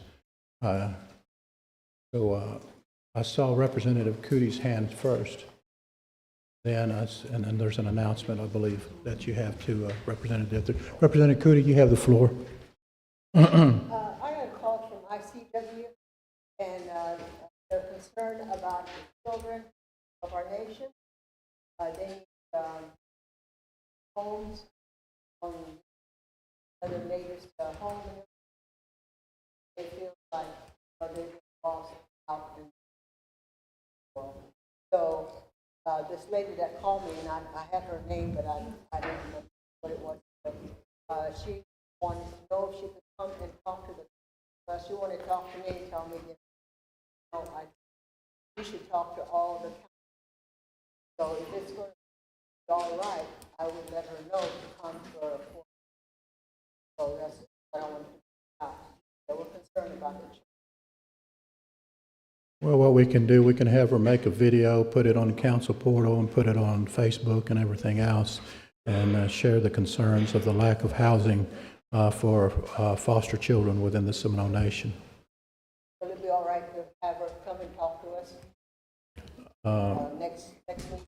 I saw Representative Cootie's hand first. And then there's an announcement, I believe, that you have to Representative. Representative Cootie, you have the floor. I got a call from ICW, and they're concerned about the children of our nation. They need homes on other neighbors' homes. They feel like they've been lost out in the world. So this lady that called me, and I had her name, but I didn't know what it was. But, she wanted to know if she could come and talk to the. She wanted to talk to me and tell me, you should talk to all the counties. So if it's going to be all right, I would let her know to come for a report. So that's what I want to do. They were concerned about the children. Well, what we can do, we can have her make a video, put it on the council portal, and put it on Facebook and everything else, and share the concerns of the lack of housing for foster children within the Seminole Nation. Will it be all right to have her come and talk to us next week?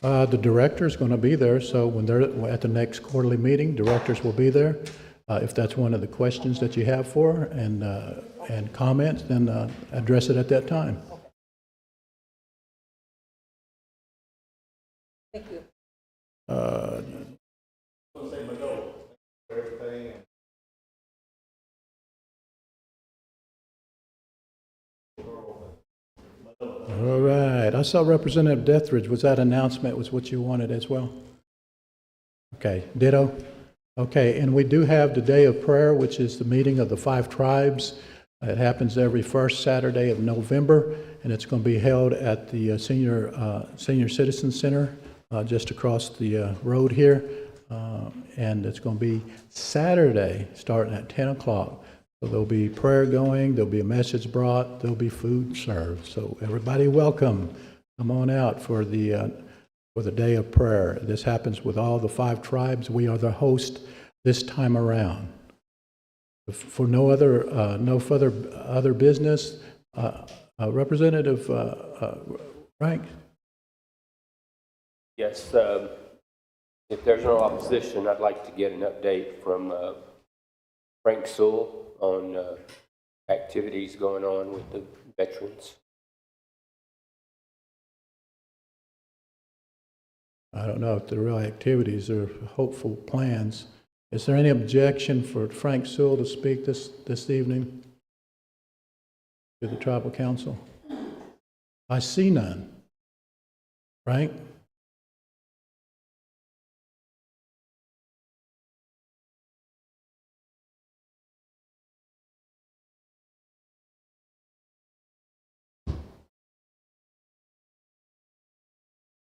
The director is going to be there, so when they're at the next quarterly meeting, directors will be there. If that's one of the questions that you have for her and comments, then address it at that time. Thank you. All right. I saw Representative Dethridge. Was that announcement was what you wanted as well? Okay. Ditto? Okay. And we do have the Day of Prayer, which is the meeting of the 5 tribes. It happens every first Saturday of November, and it's going to be held at the Senior Citizen Center just across the road here. And it's going to be Saturday, starting at 10 o'clock. So there'll be prayer going, there'll be a message brought, there'll be food served. So everybody welcome. Come on out for the day of prayer. This happens with all the 5 tribes. We are the host this time around. For no further other business, Representative Frank? Yes, if there's no opposition, I'd like to get an update from Frank Sewell on activities going on with the veterans. I don't know if the real activities are hopeful plans. Is there any objection for Frank Sewell to speak this evening to the Tribal Council? I see none. Frank?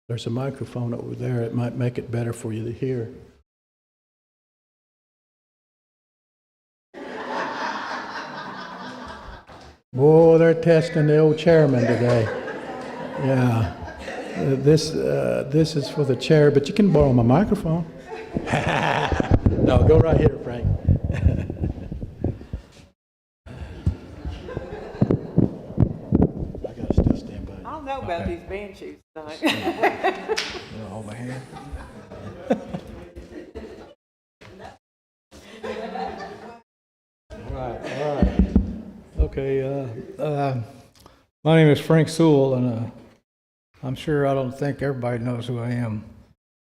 There's a microphone over there. It might make it better for you to hear. Boy, they're testing the old chairman today. Yeah. This is for the chair, but you can borrow my microphone. No, go right here, Frank. I gotta still stand by you. I don't know about these band shoes tonight. You wanna hold my hand? All right. Okay, my name is Frank Sewell, and I'm sure I don't think everybody knows who I am.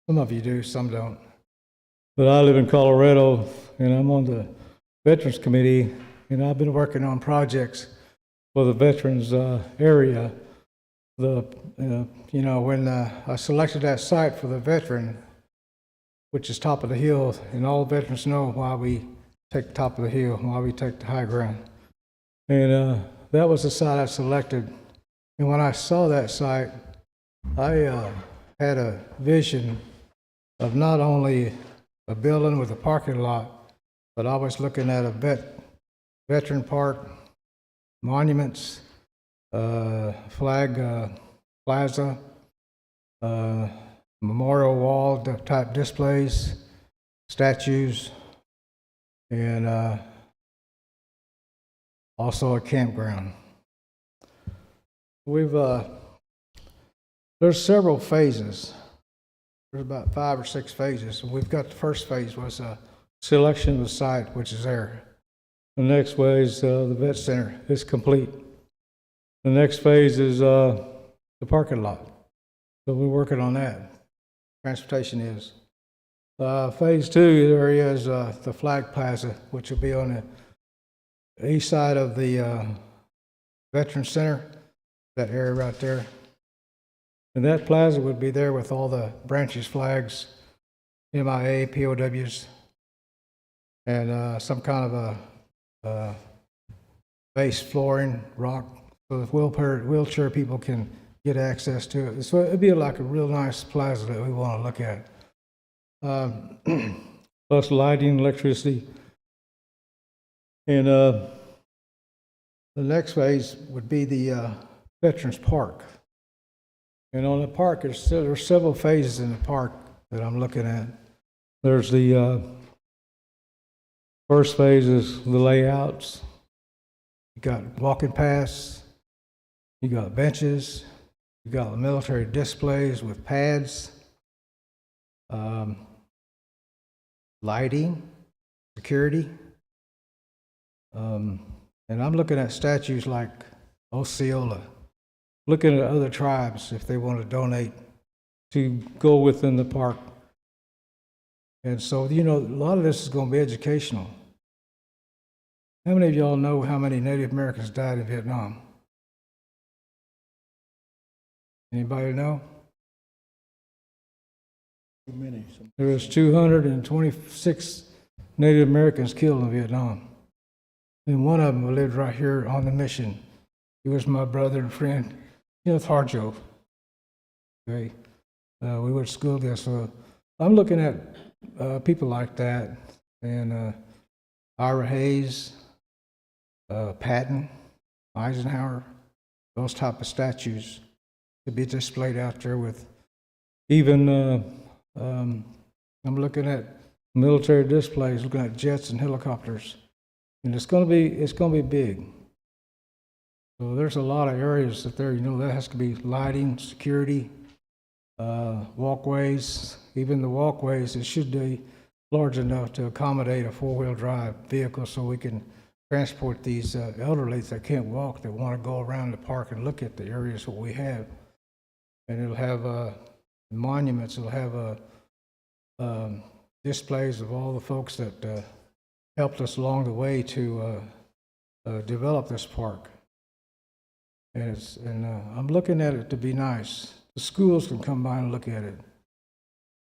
Some of you do, some don't. But I live in Colorado, and I'm on the Veterans Committee, and I've been working on projects for the veterans area. When I selected that site for the veteran, which is top of the hill, and all veterans know why we take the top of the hill, why we take the high ground. And that was the site I selected. And when I saw that site, I had a vision of not only a building with a parking lot, but I was looking at a veteran park, monuments, flag plaza, memorial wall type displays, statues, and also a campground. There's several phases. There's about 5 or 6 phases. We've got the first phase was selection of the site, which is there. The next phase, the vet center, is complete. The next phase is the parking lot. So we're working on that. Transportation is. Phase 2 area is the flag plaza, which will be on the east side of the Veteran Center, that area right there. And that plaza would be there with all the branches, flags, MIA, POWs, and some kind of a base flooring, rock, so that wheelchair people can get access to it. So it'd be like a real nice plaza that we want to look at. Plus lighting, electricity. And the next phase would be the Veterans Park. And on the park, there's several phases in the park that I'm looking at. There's the first phase is the layouts. You got walking paths. You got benches. You got military displays with pads. Lighting, security. And I'm looking at statues like Osceola, looking at other tribes if they want to donate to go within the park. And so, a lot of this is going to be educational. How many of y'all know how many Native Americans died in Vietnam? Anybody know? Too many. There was 226 Native Americans killed in Vietnam. And one of them lived right here on the mission. He was my brother and friend, Kenneth Harjo. Okay. We went to school there, so I'm looking at people like that, and Ira Hayes, Patton, Eisenhower, those type of statues to be displayed out there with even, I'm looking at military displays, looking at jets and helicopters, and it's gonna be big. So there's a lot of areas that there, that has to be lighting, security, walkways, even the walkways, it should be large enough to accommodate a four-wheel drive vehicle so we can transport these elderly that can't walk, that want to go around the park and look at the areas that we have. And it'll have monuments, it'll have displays of all the folks that helped us along the way to develop this park. And I'm looking at it to be nice. The schools can come by and look at it.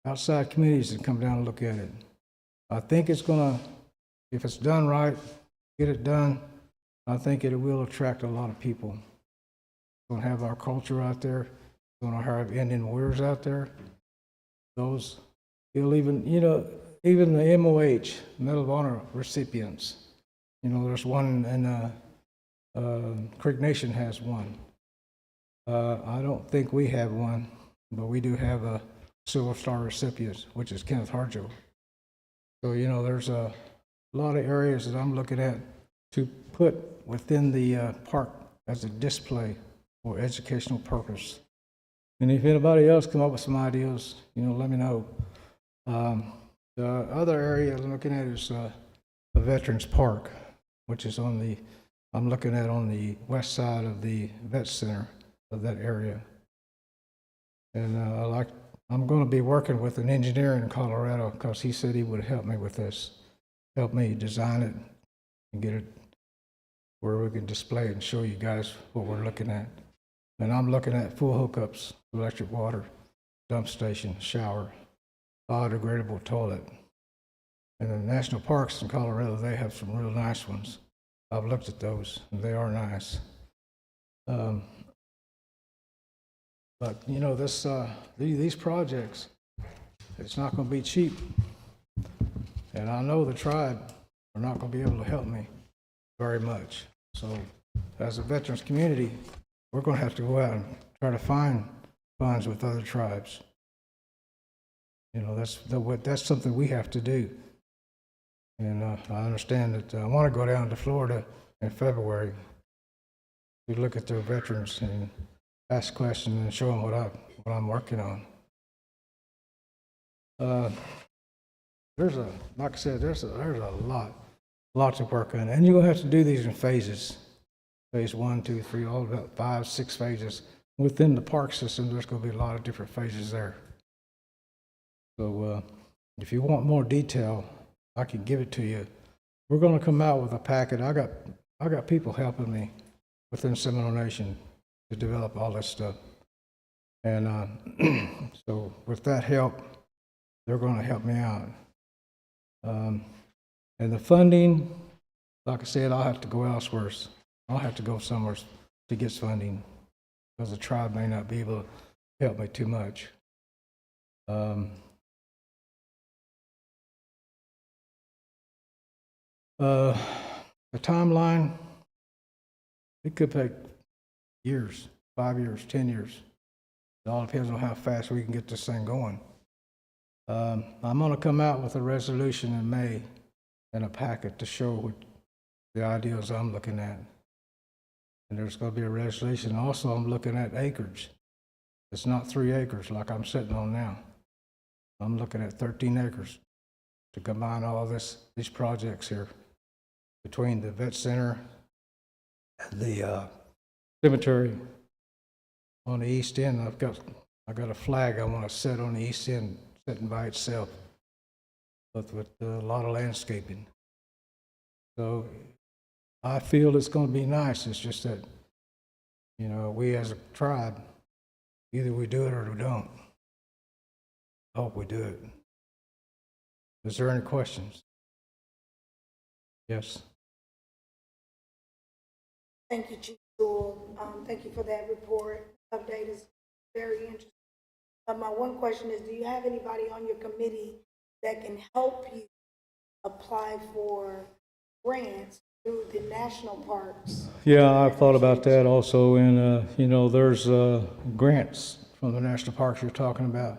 Outside communities can come down and look at it. I think it's gonna, if it's done right, get it done, I think it will attract a lot of people. We're gonna have our culture out there. We're gonna have Indian warriors out there. Those, you'll even, even the MOH, Medal of Honor recipients. There's one in Creek Nation has one. I don't think we have one, but we do have a Silver Star recipient, which is Kenneth Harjo. So, there's a lot of areas that I'm looking at to put within the park as a display for educational purpose. And if anybody else come up with some ideas, let me know. The other area I'm looking at is the Veterans Park, which is I'm looking at on the west side of the Vet Center of that area. And I'm going to be working with an engineer in Colorado because he said he would help me with this, help me design it and get it where we can display it and show you guys what we're looking at. And I'm looking at full hookups, electric water, dump station, shower, biodegradable toilet. And the national parks in Colorado, they have some real nice ones. I've looked at those, and they are nice. But these projects, it's not going to be cheap. And I know the tribe are not going to be able to help me very much. So as a veterans community, we're going to have to go out and try to find funds with other tribes. That's something we have to do. And I understand that I want to go down to Florida in February to look at their veterans and ask questions and show them what I'm working on. Like I said, there's a lot to work on, and you're gonna have to do these in phases. Phase 1, 2, 3, all about 5, 6 phases. Within the park system, there's gonna be a lot of different phases there. So if you want more detail, I can give it to you. We're gonna come out with a packet. I got people helping me within Seminole Nation to develop all this stuff. And so with that help, they're going to help me out. And the funding, like I said, I'll have to go elsewhere. I'll have to go somewhere to get funding because the tribe may not be able to help me too much. The timeline, it could take years, 5 years, 10 years. It all depends on how fast we can get this thing going. I'm going to come out with a resolution in May and a packet to show what the ideas I'm looking at. And there's going to be a resolution. Also, I'm looking at acreage. It's not 3 acres like I'm sitting on now. I'm looking at 13 acres to combine all these projects here between the vet center and the cemetery on the east end. I got a flag I want to set on the east end, sitting by itself, but with a lot of landscaping. So I feel it's going to be nice. It's just that, we as a tribe, either we do it or we don't. I hope we do it. Is there any questions? Yes. Thank you, Chief Sewell. Thank you for that report. Update is very interesting. My one question is, do you have anybody on your committee that can help you apply for grants through the national parks? Yeah, I've thought about that also, and, there's grants from the national parks you're talking about.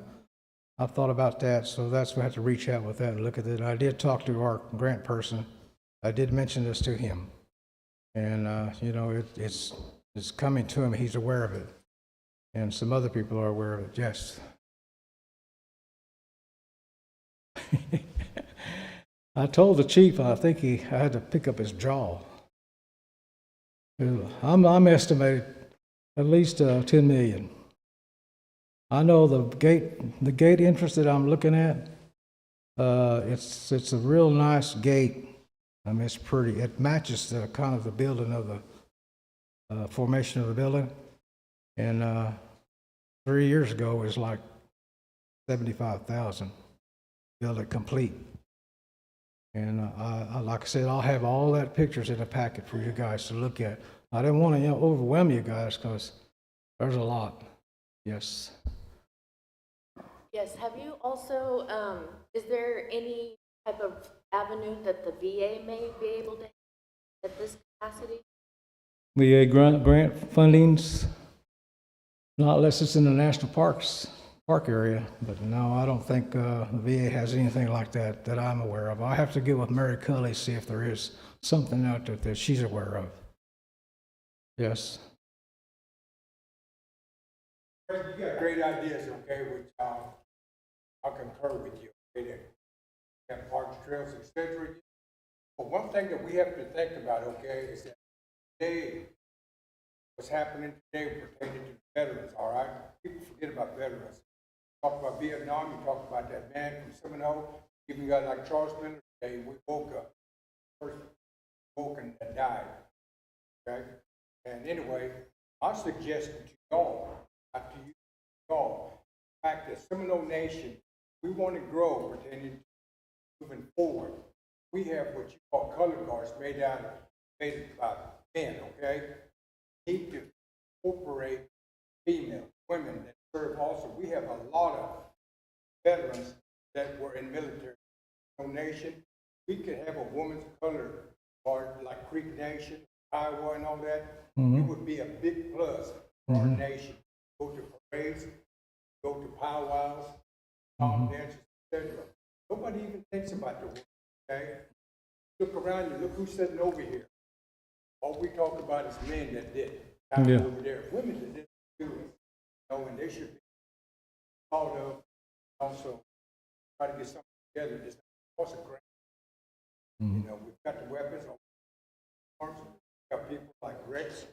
I've thought about that, so that's why I have to reach out with that and look at it. I did talk to our grant person. I did mention this to him. And, it's coming to him. He's aware of it. And some other people are aware of it, yes. I told the chief, I think I had to pick up his jaw. I'm estimated at least 10 million. I know the gate entrance that I'm looking at, it's a real nice gate. I mean, it's pretty. It matches the kind of the building of the formation of the building. And 3 years ago, it was like $75,000 build it complete. And like I said, I'll have all that pictures in a packet for you guys to look at. I didn't want to overwhelm you guys because there's a lot. Yes. Yes, have you also, is there any type of avenue that the VA may be able to at this capacity? VA grant fundings, not unless it's in the national park area, but no, I don't think the VA has anything like that that I'm aware of. I have to get with Mary Cully, see if there is something out there that she's aware of. Yes. You got great ideas, okay, which I concur with you, okay, that have parks, trails, etc. But one thing that we have to think about, okay, is that today, what's happening today pertaining to veterans, all right? People forget about veterans. Talk about Vietnam, you talk about that man from Seminole, even got like Charles Miller today, we woke up, first woke and died, okay? And anyway, I suggest that you all, after you all, the fact that Seminole Nation, we want to grow pertaining to moving forward. We have what you call color guards made by men, okay? Need to incorporate female, women that serve also. We have a lot of veterans that were in military. Nation, we could have a woman's color guard like Creek Nation, Iowa and all that. Mm-hmm. It would be a big plus for our nation. Go to parades, go to powwows, dances, etc. Nobody even thinks about the women, okay? Look around you, look who's sitting over here. All we talk about is men that did it. Yeah. Over there. Women that didn't do it. And they should be thought of. Also, try to get something together. It's not cost a grant. We've got the weapons, arms, we've got people like Rex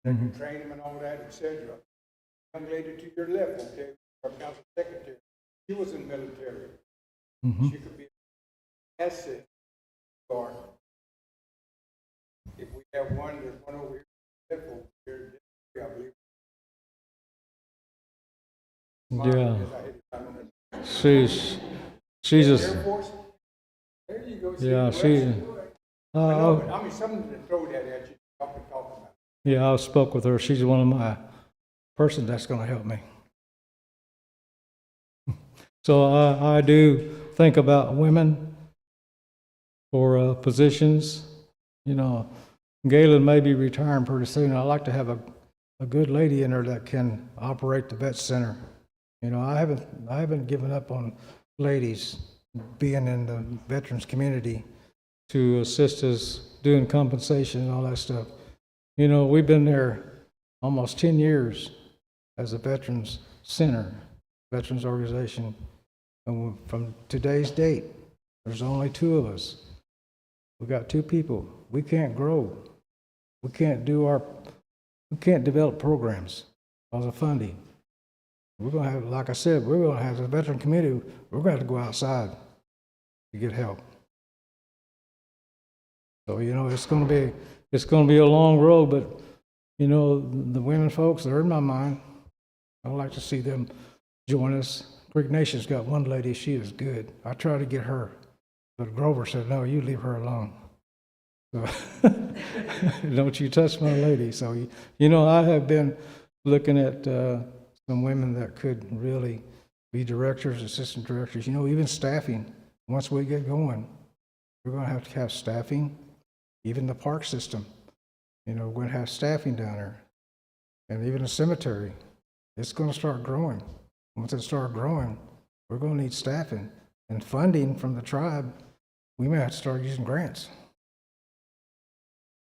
that can train them and all that, etc. Young lady to your left, okay, our council secretary, she was in military. She could be an asset guard. If we have one, there's one over here, left over here, I believe. Yeah. She's just. Air Force? There you go. Yeah, I mean, something to throw that at you, talk about. Yeah, I spoke with her. She's one of my person that's going to help me. So I do think about women for positions. Galen may be retiring pretty soon. I'd like to have a good lady in there that can operate the vet center. I haven't given up on ladies being in the veterans community to assist us doing compensation and all that stuff. We've been there almost 10 years as a veterans center, veterans organization. And from today's date, there's only 2 of us. We got 2 people. We can't grow. We can't develop programs because of funding. We're going to have, like I said, we're going to have the veteran community, we're going to have to go outside to get help. So, it's going to be a long road, but, the women folks, they're in my mind. I'd like to see them join us. Creek Nation's got one lady, she is good. I tried to get her, but Grover said, no, you leave her alone. So, don't you touch my lady. So, I have been looking at some women that could really be directors, assistant directors, even staffing. Once we get going, we're going to have staffing, even the park system. We're going to have staffing down there. And even the cemetery, it's going to start growing. Once it starts growing, we're going to need staffing and funding from the tribe. We may have to start using grants.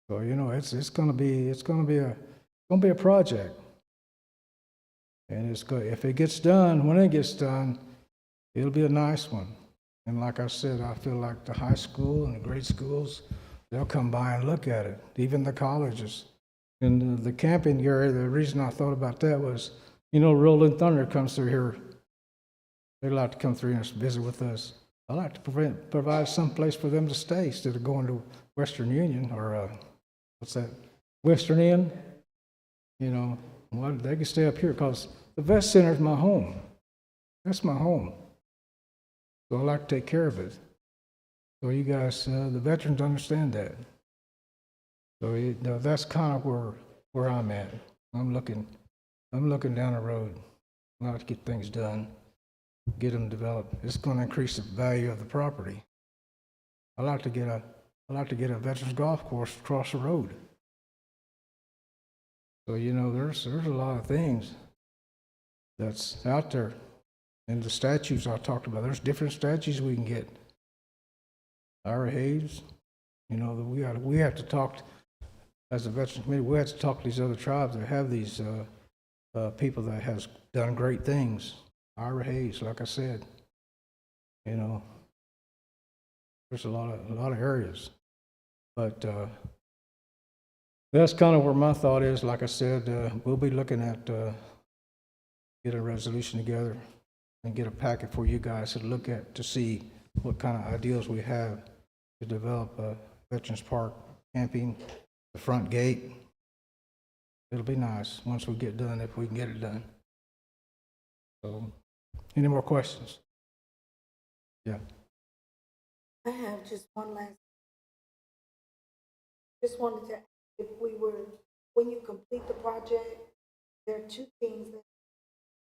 So it's going to be a project, and if it gets done, when it gets done, it'll be a nice one. And like I said, I feel like the high school and the grade schools, they'll come by and look at it. Even the colleges. And the camping area, the reason I thought about that was, Rolling Thunder comes through here. They like to come through and visit with us. I like to provide some place for them to stay instead of going to Western Union or what's that? Western Inn. They can stay up here because the vet center is my home. That's my home. So I like to take care of it. So you guys, the veterans understand that. So that's kind of where I'm at. I'm looking down the road. I like to get things done, get them developed. It's going to increase the value of the property. I like to get a veterans golf course across the road. So there's a lot of things that's out there. And the statues I talked about, there's different statues we can get. Ira Hayes, we have to talk, as a veterans committee, we have to talk to these other tribes that have these people that has done great things. Ira Hayes, like I said, there's a lot of areas. But that's kind of where my thought is. Like I said, we'll be looking at get a resolution together and get a packet for you guys to look at to see what kind of ideas we have to develop a Veterans Park, camping, the front gate. It'll be nice once we get done, if we can get it done. So, any more questions? Yeah. I have just one last. Just wanted to ask if when you complete the project, there are two things that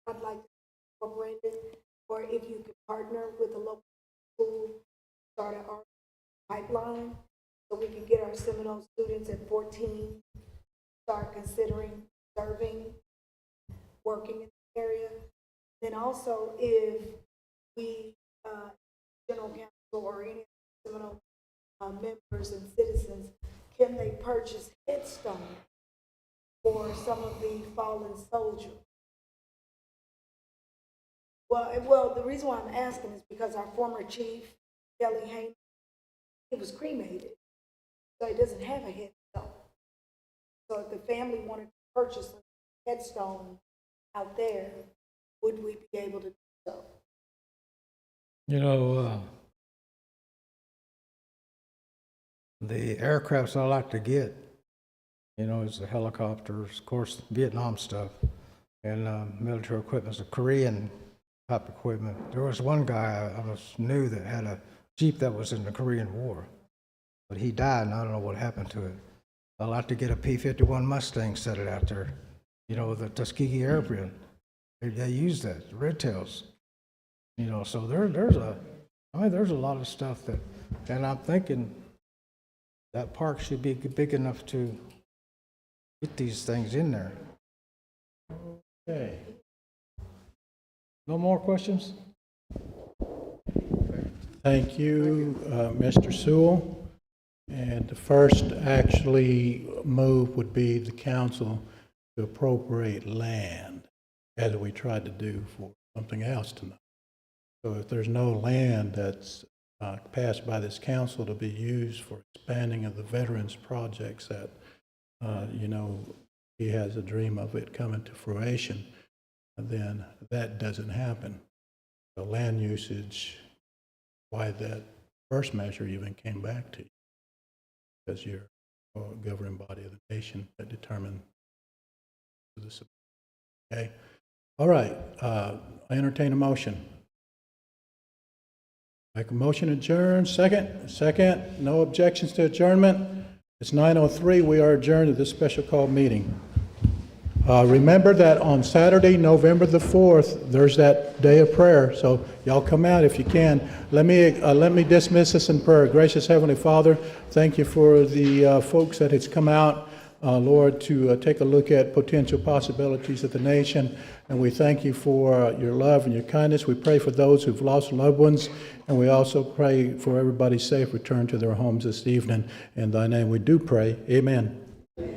I'd like to incorporate it, or if you could partner with a local school, start our pipeline, so we can get our Seminole students at 14, start considering serving, working in the area. Then also, if we, general council or any Seminole members and citizens, can they purchase headstones for some of the fallen soldiers? Well, the reason why I'm asking is because our former chief, Kelly Haynes, he was cremated, so he doesn't have a headstone. So if the family wanted to purchase a headstone out there, would we be able to do so? The aircrafts I like to get, is the helicopters, of course, Vietnam stuff, and military equipment, the Korean type equipment. There was one guy I knew that had a Jeep that was in the Korean War, but he died, and I don't know what happened to it. I like to get a P-51 Mustang, set it out there, the Tuskegee Airfield. They use that, the Red Tails. So there's a lot of stuff that, and I'm thinking that park should be big enough to get these things in there. Okay. No more questions? Thank you, Mr. Sewell. And the first actually move would be the council to appropriate land, as we tried to do for something else tonight. So if there's no land that's passed by this council to be used for expanding of the veterans projects that, he has a dream of it coming to fruition, then that doesn't happen. The land usage, why that first measure even came back to you, because you're a governing body of the nation that determined this. Okay. All right. I entertain a motion. Make a motion to adjourn. Second. Second. No objections to adjournment. It's 9:03. We are adjourned to this special call meeting. Remember that on Saturday, November the 4th, there's that day of prayer, so y'all come out if you can. Let me dismiss us in prayer. Gracious Heavenly Father, thank you for the folks that has come out, Lord, to take a look at potential possibilities of the nation. And we thank you for your love and your kindness. We pray for those who've lost loved ones, and we also pray for everybody's safe return to their homes this evening. In thy name we do pray. Amen.